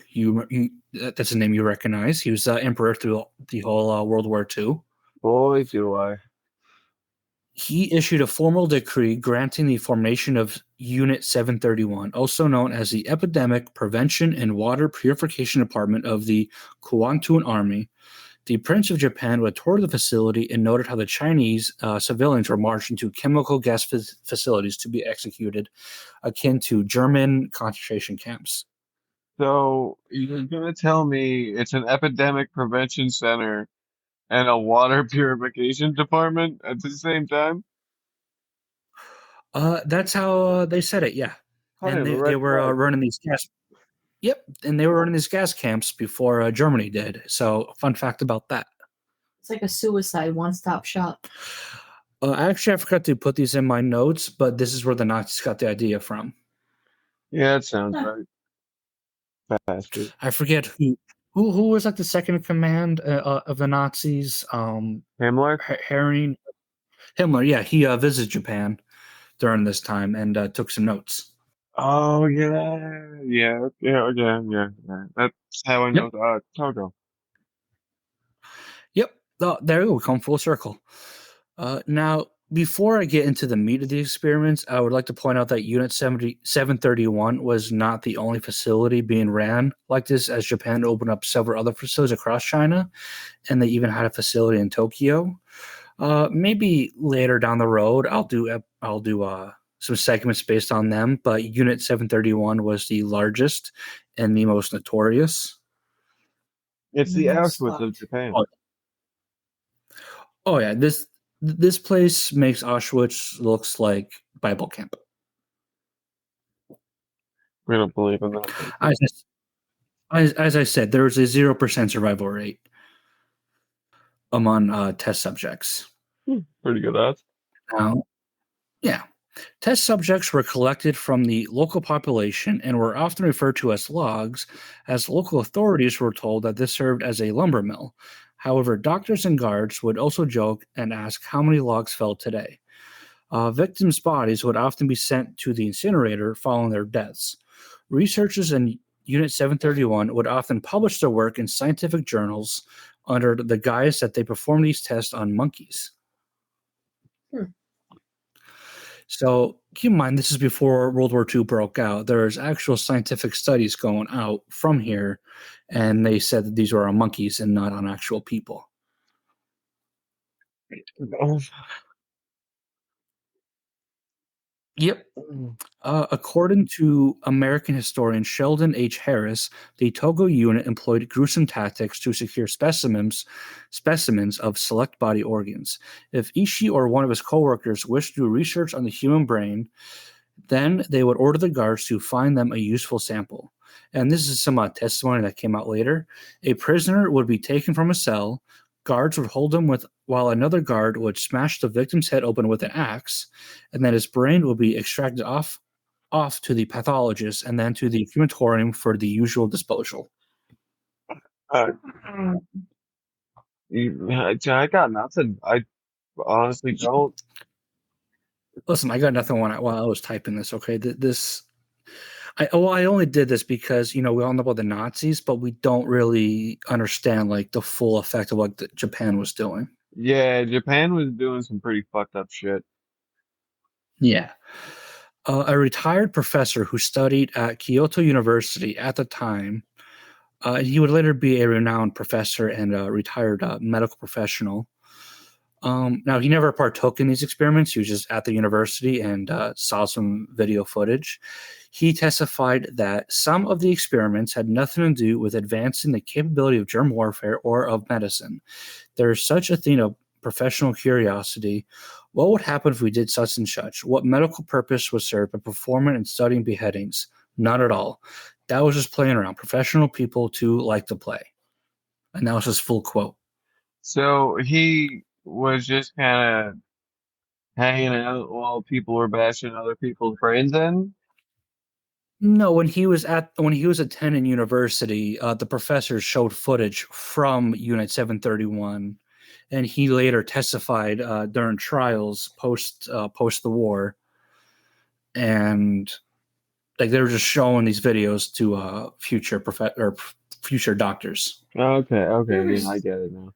that's a name you recognize. He was emperor through the whole World War II. Boy, do I. He issued a formal decree granting the formation of Unit 731, also known as the Epidemic Prevention and Water Purification Department of the Kuomintang Army. The Prince of Japan would tour the facility and noted how the Chinese civilians were marched into chemical gas facilities to be executed, akin to German concentration camps. So you're going to tell me it's an epidemic prevention center and a water purification department at the same time? That's how they said it, yeah. And they were running these gas. Yep, and they were running these gas camps before Germany did. So, fun fact about that. It's like a suicide one-stop shop. Actually, I forgot to put these in my notes, but this is where the Nazis got the idea from. Yeah, it sounds right. Bastard. I forget who was like the second in command of the Nazis. Himmler? Himmler, yeah, he visited Japan during this time and took some notes. Oh, yeah. That's how I know Togo. Yep, there we go. Come full circle. Now, before I get into the meat of the experiments, I would like to point out that Unit 731 was not the only facility being ran like this, as Japan opened up several other facilities across China, and they even had a facility in Tokyo. Maybe later down the road, I'll do some segments based on them, but Unit 731 was the largest and the most notorious. It's the Most Auschwitz of fucked. Japan. Oh yeah, this place makes Auschwitz looks like Bible camp. We don't believe in that. As I said, there was a 0% survival rate among test subjects. Pretty good odds. Now, yeah, test subjects were collected from the local population and were often referred to as logs, as local authorities were told that this served as a lumber mill. However, doctors and guards would also joke and ask how many logs fell today. Victims' bodies would often be sent to the incinerator following their deaths. Researchers in Unit 731 would often publish their work in scientific journals under the guise that they performed these tests on monkeys. So keep in mind, this is before World War II broke out. There's actual scientific studies going out from here, and they said that these were on monkeys and not on actual people. Yep. According to American historian Sheldon H. Harris, the Togo unit employed gruesome tactics to secure specimens of select body organs. If Ishii or one of his coworkers wished to do research on the human brain, then they would order the guards to find them a useful sample. And this is some testimony that came out later. A prisoner would be taken from a cell. Guards would hold him while another guard would smash the victim's head open with an axe, and then his brain would be extracted off to the pathologist and then to the crematorium for the usual disposal. I got nothing. I honestly don't. Listen, I got nothing while I was typing this. Okay, I only did this because we all know about the Nazis, but we don't really understand like the full effect of what Japan was doing. Yeah, Japan was doing some pretty fucked up shit. Yeah. A retired professor who studied at Kyoto University at the time, he would later be a renowned professor and a retired medical professional. Now, he never partook in these experiments. He was just at the university and saw some video footage. He testified that some of the experiments had nothing to do with advancing the capability of germ warfare or of medicine. There is such a thing of professional curiosity. What would happen if we did such and such? What medical purpose was served by performing and studying beheadings? Not at all. That was just playing around. Professional people too like to play. And that was his full quote. So he was just kind of hanging out while people were bashing other people's brains in. No, when he was attending university, the professors showed footage from Unit 731, and he later testified during trials post the war, and like they were just showing these videos to future doctors. Okay, yeah, I get it now.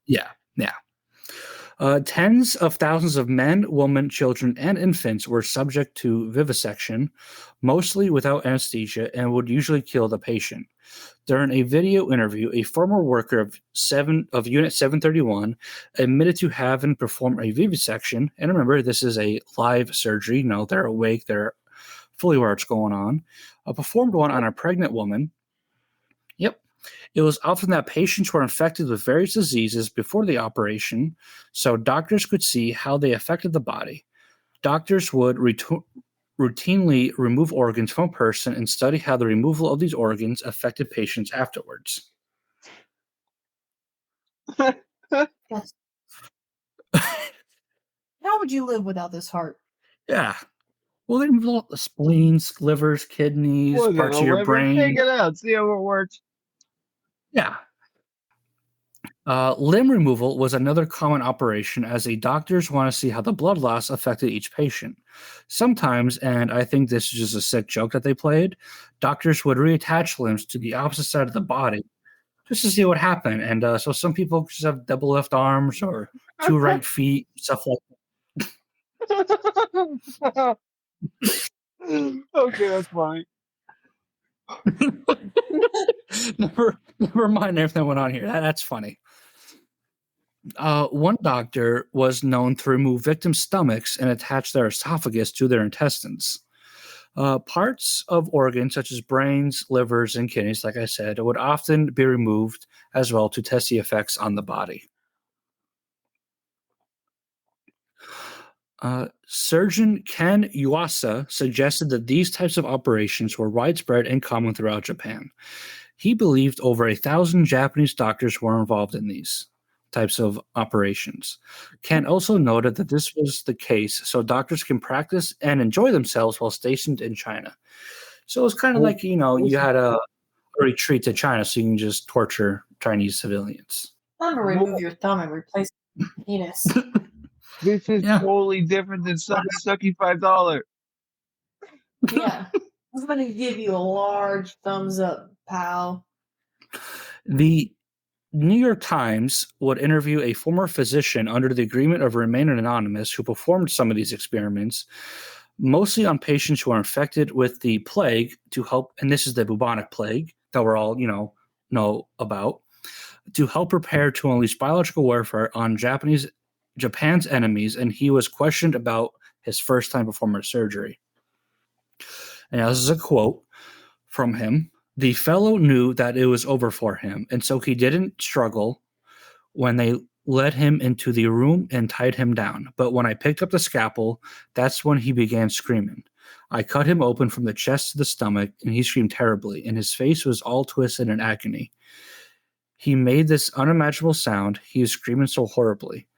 Yeah. Tens of thousands of men, women, children, and infants were subject to vivisection, mostly without anesthesia, and would usually kill the patient. During a video interview, a former worker of Unit 731 admitted to having performed a vivisection. And remember, this is a live surgery. No, they're awake. They're fully aware what's going on. Performed one on a pregnant woman. Yep. It was often that patients were infected with various diseases before the operation, so doctors could see how they affected the body. Doctors would routinely remove organs from a person and study how the removal of these organs affected patients afterwards. Yes. How would you live without this heart? Yeah. Well, they remove all the spleens, livers, kidneys, parts of your brain. Take it out, see how it works. Yeah. Limb removal was another common operation, as the doctors want to see how the blood loss affected each patient. Sometimes, and I think this is just a sick joke that they played, doctors would reattach limbs to the opposite side of the body just to see what happened. And so some people just have double left arms or two right feet, stuff like that. Okay, that's funny. Never mind everything that went on here. That's funny. One doctor was known to remove victims' stomachs and attach their esophagus to their intestines. Parts of organs such as brains, livers, and kidneys, like I said, would often be removed as well to test the effects on the body. Surgeon Ken Yuasa suggested that these types of operations were widespread and common throughout Japan. He believed over 1,000 Japanese doctors were involved in these types of operations. Ken also noted that this was the case so doctors can practice and enjoy themselves while stationed in China. So it's kind of like, you had a retreat to China so you can just torture Chinese civilians. I'm gonna remove your thumb and replace your penis. This is Yeah. totally different than sucky $5. Yeah. I'm gonna give you a large thumbs up, pal. The New York Times would interview a former physician under the agreement of remain anonymous who performed some of these experiments, mostly on patients who are infected with the plague to help, and this is the bubonic plague that we're all, know about, to help prepare to unleash biological warfare on Japan's enemies, and he was questioned about his first time performing surgery. And now this is a quote from him. The fellow knew that it was over for him, and so he didn't struggle when they led him into the room and tied him down. But when I picked up the scalpel, that's when he began screaming. I cut him open from the chest to the stomach, and he screamed terribly, and his face was all twisted in agony. He made this unimaginable sound. He was screaming so horribly.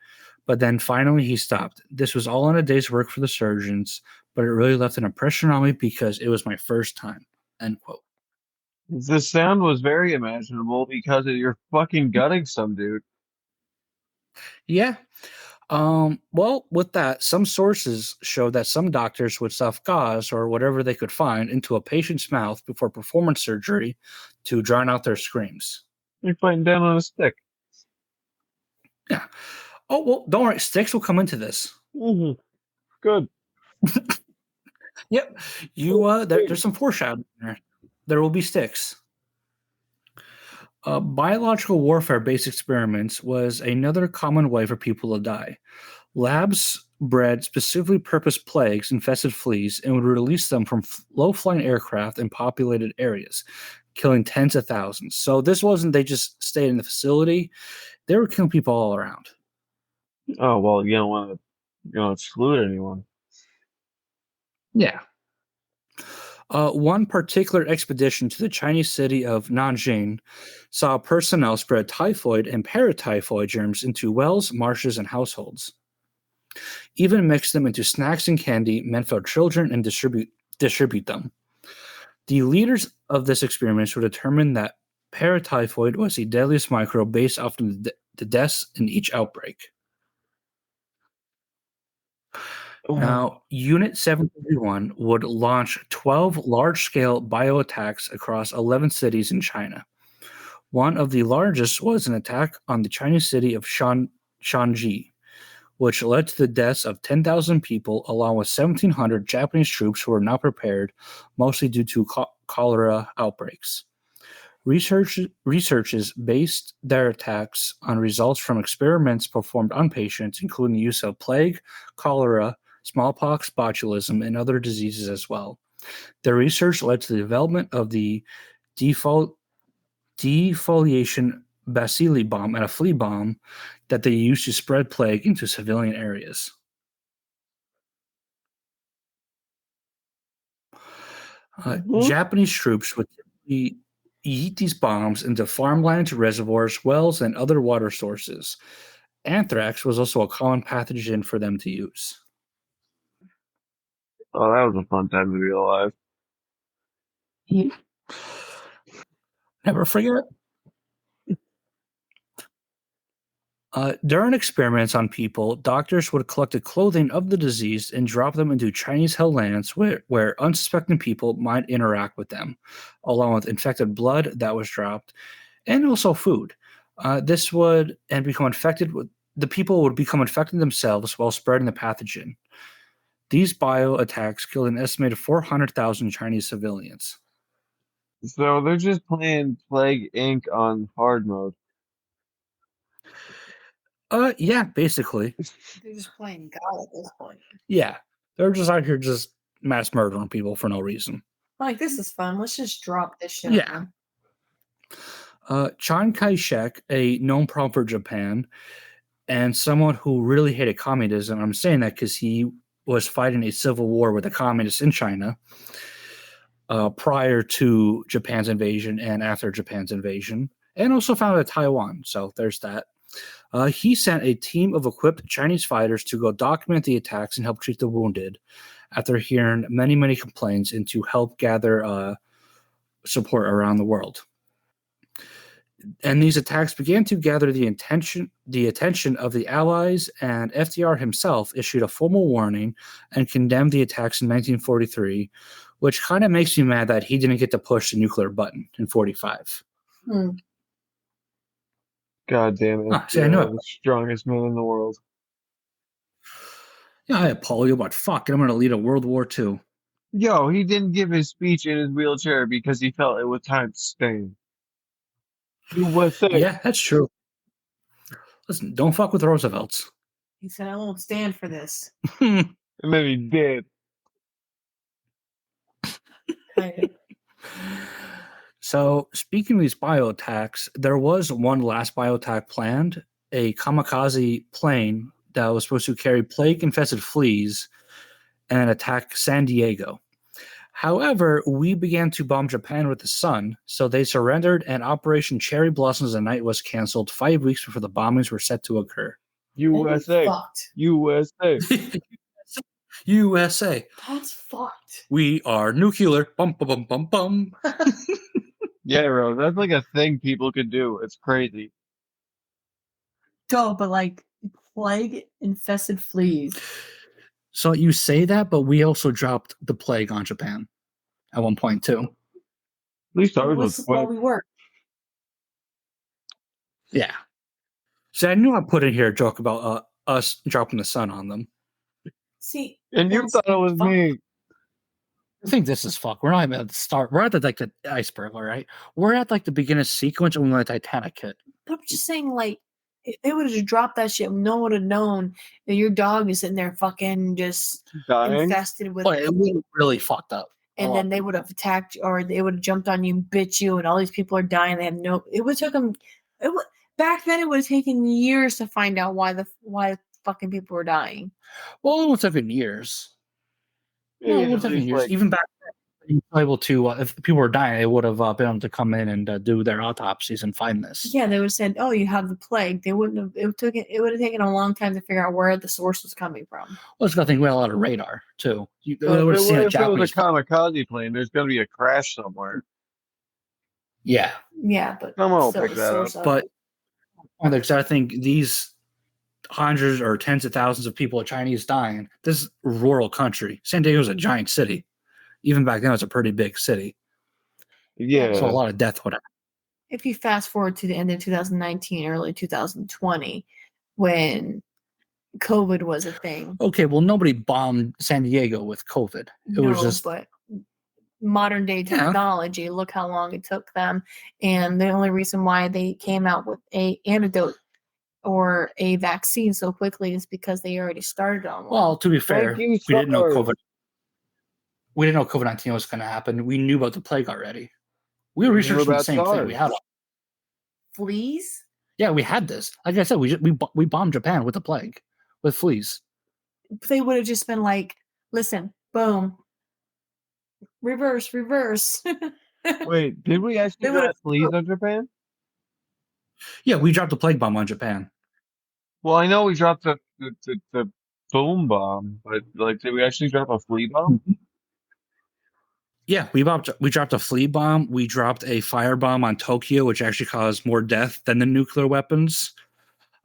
But then finally he stopped. This was all in a day's work for the surgeons, but it really left an impression on me because it was my first time. End quote. The sound was very imaginable because you're fucking gutting some dude. Yeah. Well, with that, some sources show that some doctors would stuff gauze or whatever they could find into a patient's mouth before performing surgery to drown out their screams. You're fighting down on a stick. Yeah. Oh, well, don't worry. Sticks will come into this. Mm-hmm. Good. Yep. There's some foreshadowing there. There will be sticks. Biological warfare-based experiments was another common way for people to die. Labs bred specifically purposed plagues infested fleas and would release them from low-flying aircraft in populated areas, killing tens of thousands. So this wasn't they just stayed in the facility. They were killing people all around. Oh, well, you don't want to exclude anyone. Yeah. One particular expedition to the Chinese city of Nanjing saw personnel spread typhoid and paratyphoid germs into wells, marshes, and households. Even mix them into snacks and candy meant for children and distribute them. The leaders of this experiment would determine that paratyphoid was the deadliest microbe based off the deaths in each outbreak. Now, Unit 731 would launch 12 large-scale bioattacks across 11 cities in China. One of the largest was an attack on the Chinese city of Shanji, which led to the deaths of 10,000 people, along with 1,700 Japanese troops who were not prepared, mostly due to cholera outbreaks. Researchers based their attacks on results from experiments performed on patients, including the use of plague, cholera, smallpox, botulism, and other diseases as well. Their research led to the development of the defoliation bacilli bomb and a flea bomb that they used to spread plague into civilian areas. Japanese troops would typically eat these bombs into farmlands, reservoirs, wells, and other water sources. Anthrax was also a common pathogen for them to use. Oh, that was a fun time to be alive. Never forget. During experiments on people, doctors would collect the clothing of the diseased and drop them into Chinese held lands where unsuspecting people might interact with them, along with infected blood that was dropped, and also food. This would become infected the people would become infected themselves while spreading the pathogen. These bio attacks killed an estimated 400,000 Chinese civilians. So they're just playing Plague Inc. on hard mode. Yeah, basically. They're just playing God at this point. Yeah, they're just out here just mass murdering people for no reason. Like, this is fun. Let's just drop this shit. Yeah. Chiang Kai-shek, a known problem for Japan, and someone who really hated communism. I'm saying that because he was fighting a civil war with the communists in China prior to Japan's invasion and after Japan's invasion, and also founded Taiwan. So there's that. He sent a team of equipped Chinese fighters to go document the attacks and help treat the wounded after hearing many, many complaints and to help gather support around the world. And these attacks began to gather the attention of the Allies, and FDR himself issued a formal warning and condemned the attacks in 1943, which kind of makes me mad that he didn't get to push the nuclear button in 45. God damn it. See, I know the strongest man in the world. Yeah, I have polio, but fuck it, I'm going to lead a World War II. Yo, he didn't give his speech in his wheelchair because he felt it was time to stand. USA. Yeah, that's true. Listen, don't fuck with Roosevelt's. He said, I won't stand for this. And then he did. So, speaking of these bioattacks, there was one last bioattack planned, a kamikaze plane that was supposed to carry plague-infested fleas and attack San Diego. However, we began to bomb Japan with the sun, so they surrendered, and Operation Cherry Blossoms at Night was canceled 5 weeks before the bombings were set to occur. USA. USA. USA. That's fucked. We are nuclear. Bum, bum, bum, bum, bum. Yeah, bro. That's like a thing people could do. It's crazy. But like plague-infested fleas. So you say that, but we also dropped the plague on Japan at one point too. At least ours was While we work. Yeah. So I knew I put in here a joke about us dropping the sun on them. See, and you thought it was me. I think this is fuck. We're not even at the start. We're at the iceberg, all right? We're at like the beginning sequence when the Titanic hit. But I'm just saying, like, if they would have just dropped that shit, no one would have known that your dog is sitting there fucking just Dying. infested with. But it would have really fucked up. And then they would have attacked, or they would have jumped on you and bit you, and all these people are dying. They have no. It would took them. Back then, it would have taken years to find out why fucking people were dying. Well, it would have taken years. Yeah, it would have taken years. like, Even back then, you were able to, if people were dying, they would have been able to come in and do their autopsies and find this. Yeah, they would have said, "Oh, you have the plague." They wouldn't have. It would have taken a long time to figure out where the source was coming from. Well, it's got to think we had a lot of radar too. if it was a kamikaze plane, there's going to be a crash somewhere. Yeah. Yeah, but someone will pick that up. But I think these hundreds or tens of thousands of people, Chinese dying. This is rural country. San Diego is a giant city. Even back then, it's a pretty big city. Yeah. So a lot of death would happen. If you fast forward to the end of 2019, early 2020, when COVID was a thing. Okay, well, nobody bombed San Diego with COVID. It was just. But modern day technology, look how long it took them. And the only reason why they came out with an antidote or a vaccine so quickly is because they already started on one. Well, to be fair, we didn't know COVID. We didn't know COVID-19 was going to happen. We knew about the plague already. We were researching the same thing. We had fleas. Yeah, we had this. Like I said, we bombed Japan with the plague, with fleas. They would have just been like, "Listen, boom, reverse." Wait, did we actually drop fleas on Japan? Yeah, we dropped a plague bomb on Japan. Well, I know we dropped the boom bomb, but like, did we actually drop a flea bomb? Yeah, we dropped a flea bomb. We dropped a fire bomb on Tokyo, which actually caused more death than the nuclear weapons.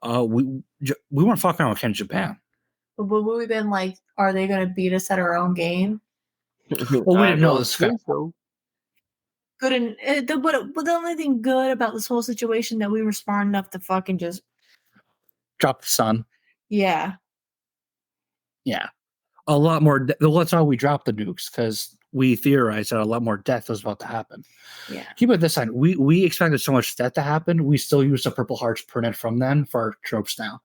We weren't fucking around with Japan. But would we been like, are they going to beat us at our own game? Well, we didn't know this. So. Good, and the only thing good about this whole situation that we were smart enough to fucking just Drop the sun. Yeah. Yeah. A lot more. That's why we dropped the nukes, because we theorized that a lot more death was about to happen. Yeah. Keep it this side. We expected so much death to happen. We still use the Purple Hearts printed from then for our tropes now.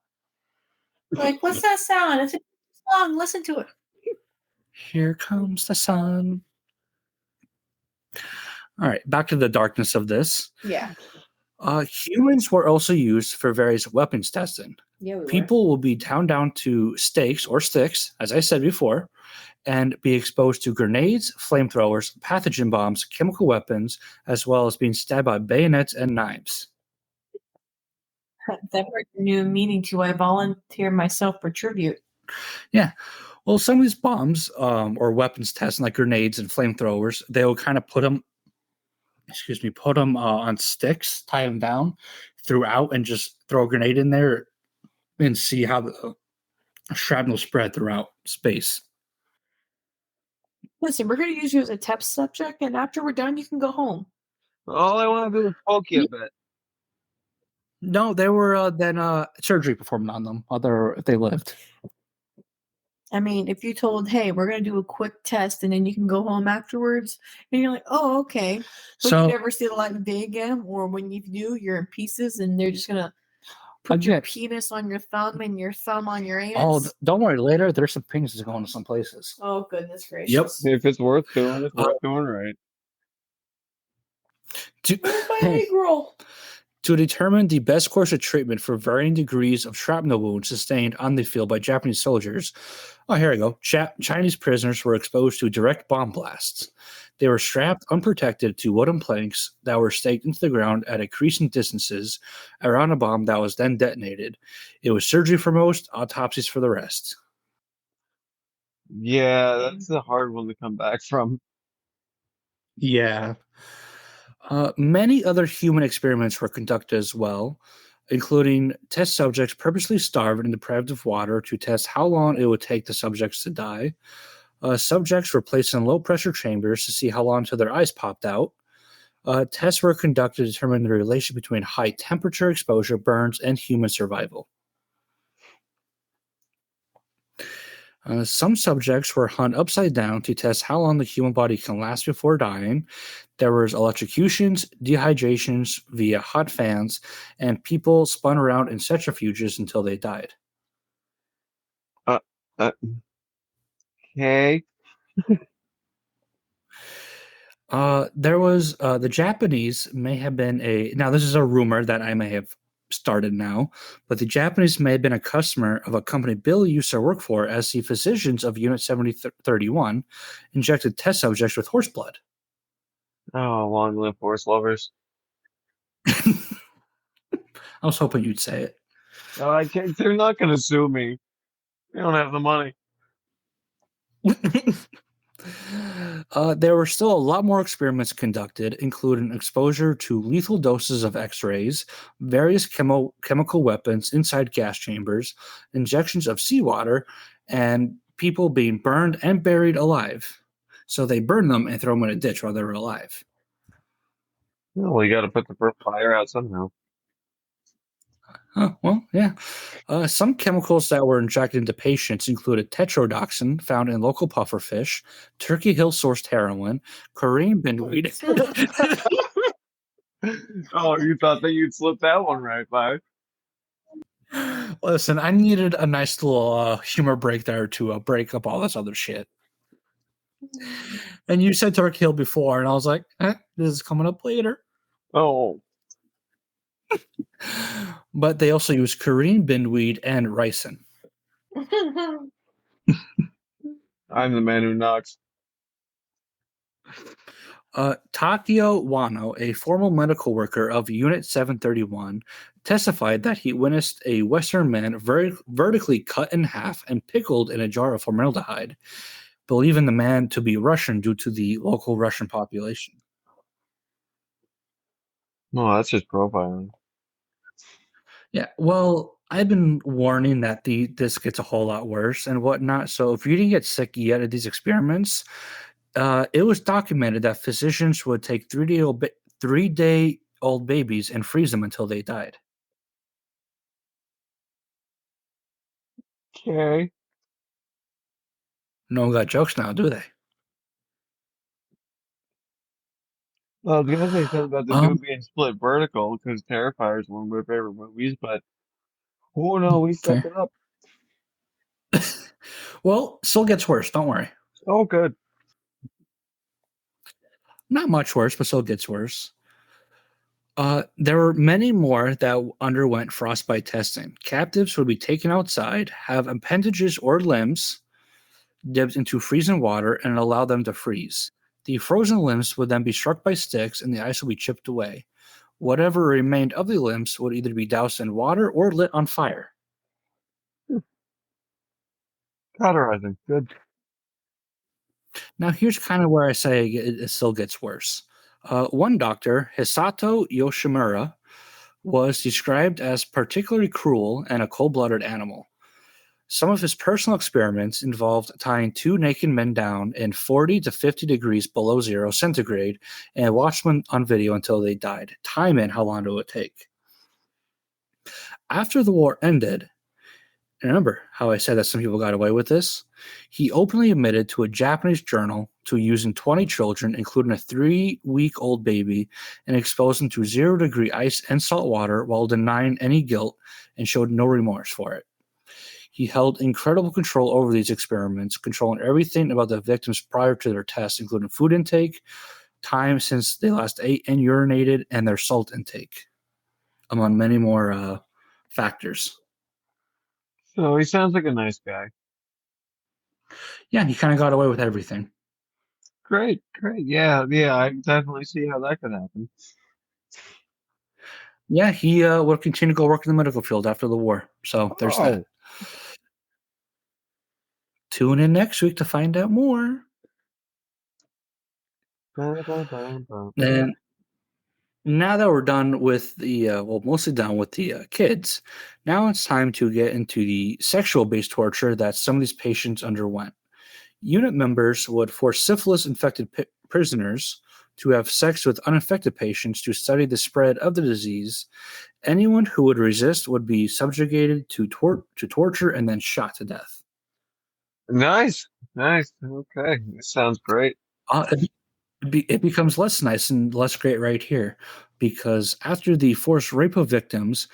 Like, what's that sound? It's a song. Listen to it. Here comes the sun. All right, back to the darkness of this. Yeah. Humans were also used for various weapons testing. Yeah, we People will be bound down to stakes or sticks, as I said before, and be exposed to grenades, flamethrowers, pathogen bombs, chemical weapons, as well as being stabbed by bayonets and knives. That brings a new meaning to I volunteer myself for tribute. Yeah. Well, some of these bombs or weapons testing, like grenades and flamethrowers, they will kind of put them on sticks, tie them down throughout, and just throw a grenade in there and see how the shrapnel spread throughout space. Listen, we're going to use you as a test subject, and after we're done, you can go home. All I want to do is poke you a bit. No, they were then surgery performed on them, if they lived. I mean, if you told, hey, we're going to do a quick test and then you can go home afterwards, and you're like, oh, okay. But So- you never see the light of day again, or when you do, you're in pieces and they're just going to put your penis on your thumb and your thumb on your anus. Oh, don't worry. Later, there's some penises going to some places. Oh, goodness gracious. If it's worth doing, it's worth doing right. Where's my egg roll? To determine the best course of treatment for varying degrees of shrapnel wounds sustained on the field by Japanese soldiers. Oh, here we go. Chinese prisoners were exposed to direct bomb blasts. They were strapped unprotected to wooden planks that were staked into the ground at increasing distances around a bomb that was then detonated. It was surgery for most, autopsies for the rest. Yeah, that's a hard one to come back from. Yeah. Many other human experiments were conducted as well, including test subjects purposely starved and deprived of water to test how long it would take the subjects to die. Subjects were placed in low-pressure chambers to see how long until their eyes popped out. Tests were conducted to determine the relation between high temperature exposure, burns, and human survival. Some subjects were hung upside down to test how long the human body can last before dying. There was electrocutions, dehydrations via hot fans, and people spun around in centrifuges until they died. Okay. There was the Japanese may have been now this is a rumor that I may have started now, but the Japanese may have been a customer of a company Bill used to work for, as the physicians of Unit 7031 injected test subjects with horse blood. Oh, long live horse lovers. I was hoping you'd say it. No, I can't. They're not going to sue me. They don't have the money. There were still a lot more experiments conducted, including exposure to lethal doses of X-rays, various chemical weapons inside gas chambers, injections of seawater, and people being burned and buried alive. So they burned them and throw them in a ditch while they were alive. Well, you got to put the fire out somehow. Oh, well, yeah. Some chemicals that were injected into patients included tetrodotoxin, found in local pufferfish, Turkey Hill sourced heroin, Korean bindweed. Oh, you thought that you'd slip that one right by. Listen, I needed a nice little humor break there to break up all this other shit. And you said Turkey Hill before, and I was like, this is coming up later. Oh. But they also use Korean bindweed and ricin. I'm the man who knocks. Takio Wano, a former medical worker of Unit 731, testified that he witnessed a Western man vertically cut in half and pickled in a jar of formaldehyde, believing the man to be Russian due to the local Russian population. No, that's just profiling. Yeah, well, I've been warning that this gets a whole lot worse and whatnot. So if you didn't get sick yet at these experiments, it was documented that physicians would take 3-day-old babies and freeze them until they died. Okay. No one got jokes now, do they? Well, I was gonna say something about the Um, dude being split vertical because Terrifier is one of my favorite movies, but oh no, we stepped okay. it up. Well, still gets worse. Don't worry. Oh, good. Not much worse, but still gets worse. There were many more that underwent frostbite testing. Captives would be taken outside, have appendages or limbs dipped into freezing water, and allow them to freeze. The frozen limbs would then be struck by sticks, and the ice would be chipped away. Whatever remained of the limbs would either be doused in water or lit on fire. Cauterizing. Good. Now, here's kind of where I say it still gets worse. One doctor, Hisato Yoshimura, was described as particularly cruel and a cold blooded animal. Some of his personal experiments involved tying two naked men down in 40 to 50 degrees below zero centigrade and watched them on video until they died, timing how long it would take. After the war ended, and remember how I said that some people got away with this? He openly admitted to a Japanese journal to using 20 children, including a 3-week-old baby, and exposed them to 0-degree ice and salt water while denying any guilt and showed no remorse for it. He held incredible control over these experiments, controlling everything about the victims prior to their tests, including food intake, time since they last ate and urinated, and their salt intake, among many more factors. So he sounds like a nice guy. Yeah, he kind of got away with everything. Great, great. Yeah, I definitely see how that could happen. Yeah, he would continue to go work in the medical field after the war. So there's that. Oh, Tune in next week to find out more. And now that we're done with mostly done with the kids, now it's time to get into the sexual-based torture that some of these patients underwent. Unit members would force syphilis-infected prisoners to have sex with uninfected patients to study the spread of the disease. Anyone who would resist would be subjugated to torture and then shot to death. nice, nice. Okay, this sounds great. It becomes less nice and less great right here, because after the forced rape of victims,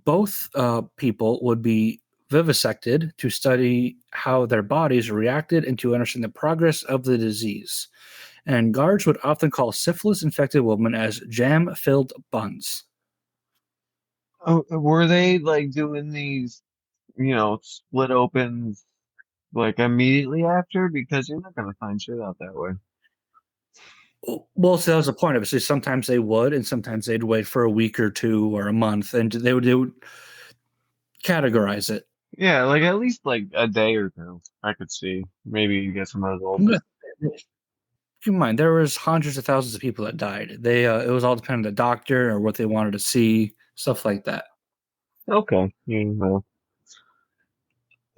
both people would be vivisected to study how their bodies reacted and to understand the progress of the disease. And guards would often call syphilis-infected women as jam-filled buns. Oh, were they like doing these, split opens like immediately after? Because you're not gonna find shit out that way. Well, so that was the point of it. So sometimes they would, and sometimes they'd wait for a week or two or a month, and they would categorize it. Yeah, like at least like a day or two. I could see. Maybe you get some results. Keep in mind, there was hundreds of thousands of people that died. It was all dependent on the doctor or what they wanted to see, stuff like that. Okay.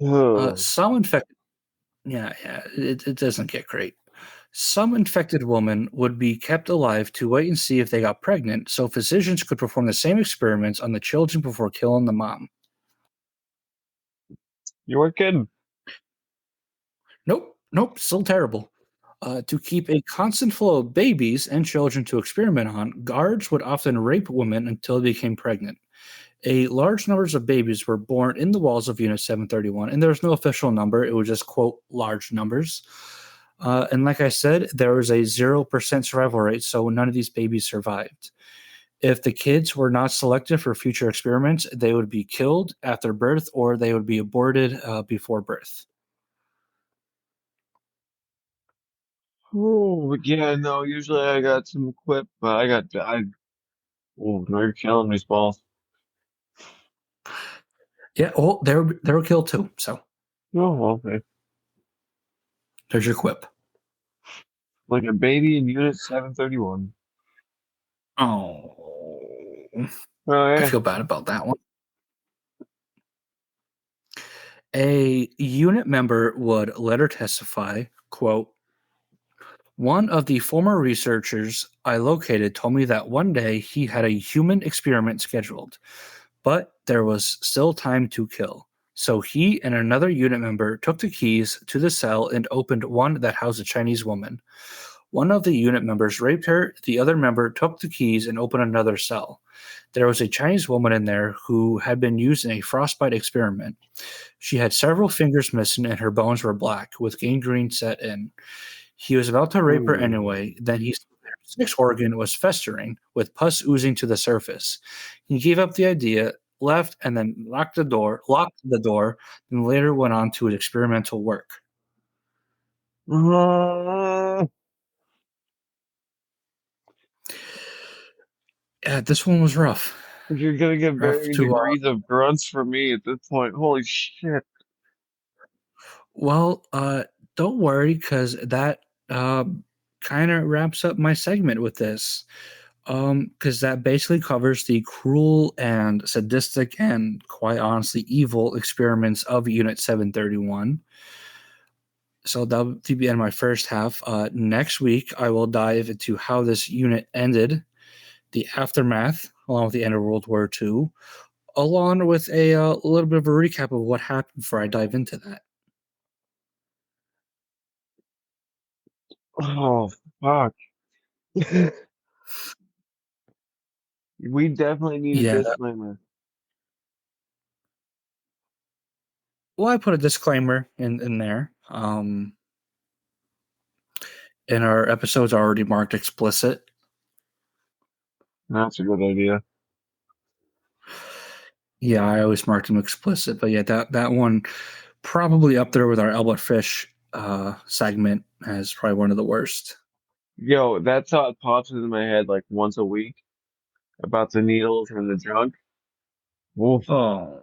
Oh, Some infected, yeah, it doesn't get great. Some infected women would be kept alive to wait and see if they got pregnant, so physicians could perform the same experiments on the children before killing the mom. you weren't kidding. Nope, still terrible. To keep a constant flow of babies and children to experiment on, guards would often rape women until they became pregnant. A large numbers of babies were born in the walls of Unit 731, and there was no official number. It was just, quote, large numbers. And like I said, there was a 0% survival rate, so none of these babies survived. If the kids were not selected for future experiments, they would be killed after birth or they would be aborted before birth. Oh, yeah, no, usually I got some quip, but oh, no, you're killing these balls. Yeah, well, they were killed too, so Oh, okay. there's your quip. Like a baby in Unit 731. Oh, Oh, I yeah. feel bad about that one. A unit member would later testify, quote, one of the former researchers I located told me that one day he had a human experiment scheduled, but there was still time to kill. So he and another unit member took the keys to the cell and opened one that housed a Chinese woman. One of the unit members raped her. The other member took the keys and opened another cell. There was a Chinese woman in there who had been used in a frostbite experiment. She had several fingers missing and her bones were black, with gangrene set in. He was about to rape her Ooh. anyway. Then he saw her sex organ was festering, with pus oozing to the surface. He gave up the idea, left, and then locked the door, and later went on to his experimental work. This one was rough. You're gonna get Rough varying to degrees of grunts from me at this point. Holy shit. Well, don't worry, because that kind of wraps up my segment with this. Because that basically covers the cruel and sadistic and quite honestly evil experiments of Unit 731. So that'll be the end of my first half. Next week, I will dive into how this unit ended, the aftermath, along with the end of World War II, along with a little bit of a recap of what happened before I dive into that. Oh, fuck. We definitely need a Yeah. disclaimer. Well, I put a disclaimer in there. And our episodes are already marked explicit. That's a good idea. Yeah, I always marked them explicit, but yeah, that one probably up there with our Albert Fish segment as probably one of the worst. Yo, that thought pops into my head like once a week about the needles and the junk. Oof. Oh,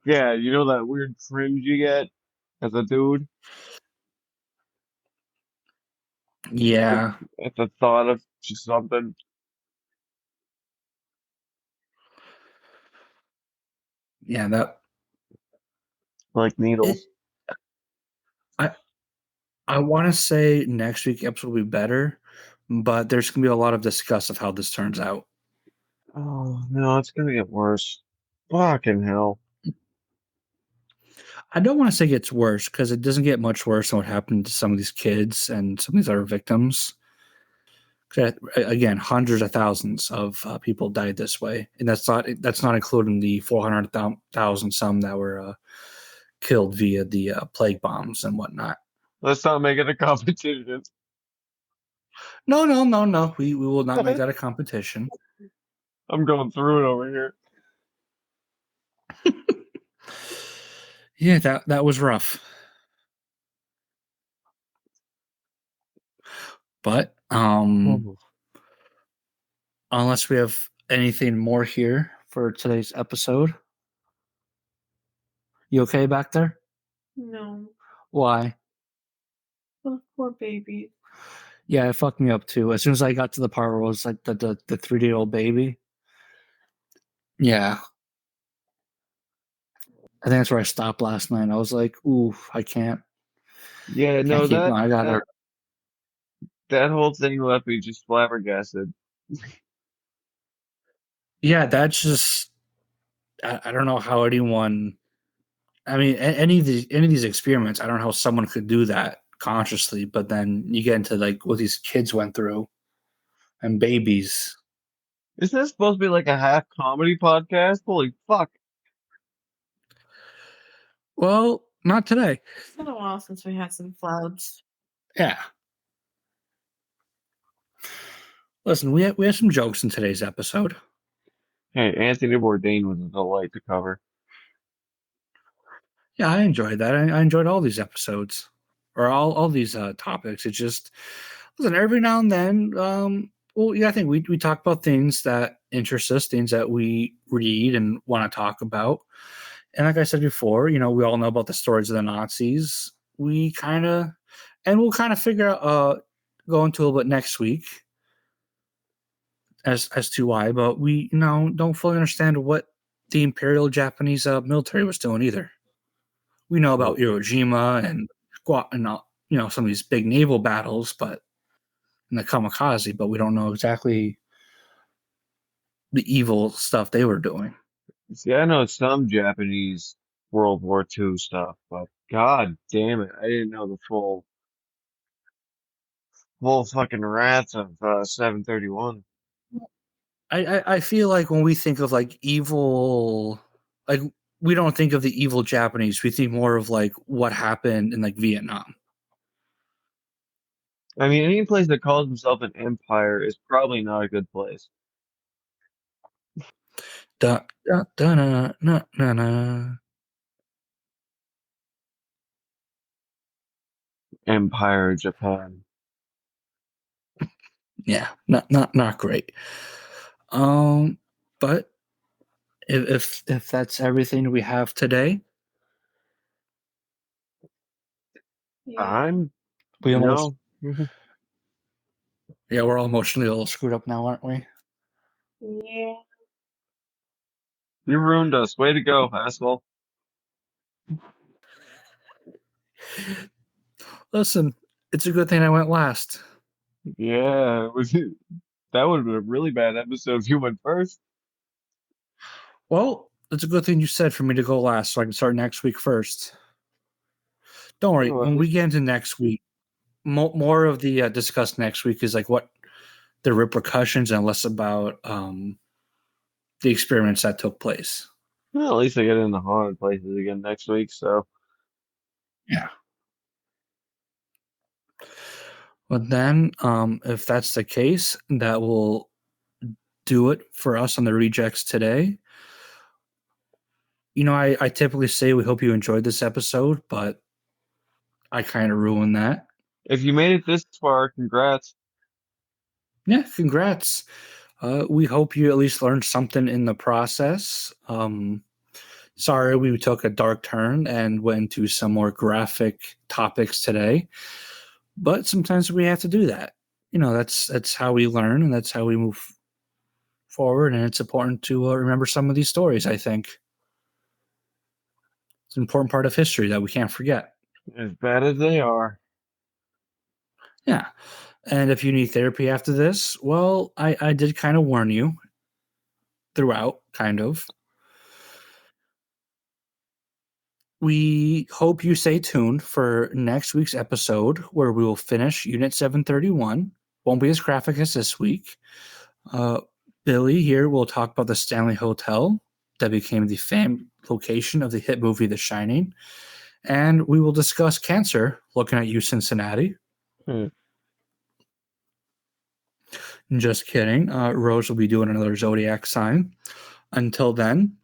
Yeah, you know that weird cringe you get as a dude yeah, at the thought of just something yeah. That like it. needles. I I want to say next week episode will be better, but there's gonna be a lot of discuss of how this turns out. Oh no, it's gonna get worse. Fucking hell. I don't want to say it gets worse because it doesn't get much worse than what happened to some of these kids and some of these other victims. 'Cause, again, hundreds of thousands of people died this way, and that's not including the 400,000 some that were killed via the plague bombs and whatnot. Let's not make it a competition. No, no, no, no. We will not make that a competition. I'm going through it over here. Yeah, that was rough. But unless we have anything more here for today's episode, you okay back there? No. Why? Oh, poor baby. Yeah, it fucked me up too. As soon as I got to the part where it was like the 3-day-old baby. Yeah. I think that's where I stopped last night. I was like, ooh, I can't Yeah, no, keep going. I got that her. that whole thing left me just flabbergasted. Yeah, that's just I don't know how anyone I mean any of these experiments, I don't know how someone could do that consciously, but then you get into like what these kids went through and babies. Isn't this supposed to be like a half comedy podcast? Holy fuck. Well, not today. It's been a while since we had some floods. Yeah. Listen, we had some jokes in today's episode. Hey, Anthony Bourdain was a delight to cover. Yeah, I enjoyed that. I enjoyed all these episodes or all these topics. It's just listen every now and then. Well, yeah, I think we talk about things that interest us, things that we read and want to talk about. And like I said before, you know, we all know about the stories of the Nazis. We kind of, and we'll kind of figure out, go into a little bit next week as to why. But we, you know, don't fully understand what the Imperial Japanese military was doing either. We know about Iwo Jima and you know, some of these big naval battles, but and the kamikaze, but we don't know exactly the evil stuff they were doing. See, I know some Japanese World War II stuff, but god damn it, I didn't know the full fucking wrath of 731. I feel like when we think of like evil, like we don't think of the evil Japanese. We think more of like what happened in like Vietnam. I mean, any place that calls himself an empire is probably not a good place. Da, da, da, na, na, na, na. Empire Japan. Yeah, not great. But if that's everything we have today, I'm we almost no. yeah, we're all emotionally a little screwed up now, aren't we? Yeah. You ruined us. Way to go, asshole. Listen, it's a good thing I went last. Yeah, that would have been a really bad episode if you went first. Well, it's a good thing you said for me to go last, so I can start next week first. Don't worry. Oh, When we get into next week, more of the discuss next week is like what the repercussions and less about the experiments that took place. well, at least I get in the haunted places again next week, so Yeah. But then, if that's the case, that will do it for us on the rejects today. You know, I typically say we hope you enjoyed this episode, but I kind of ruined that. if you made it this far, congrats. Yeah, congrats. We hope you at least learned something in the process. Sorry, we took a dark turn and went into some more graphic topics today, but sometimes we have to do that. You know, that's how we learn and that's how we move forward. And it's important to remember some of these stories. I think it's an important part of history that we can't forget. As bad as they are. Yeah. And if you need therapy after this, well, I did kind of warn you throughout, kind of. We hope you stay tuned for next week's episode where we will finish Unit 731. Won't be as graphic as this week. Billy here will talk about the Stanley Hotel that became the famed location of the hit movie The Shining. And we will discuss cancer, looking at you, Cincinnati. Just kidding. Rose will be doing another zodiac sign. Until then,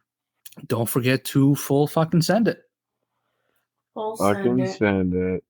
don't forget to full fucking send it. Full send Fucking it. send it.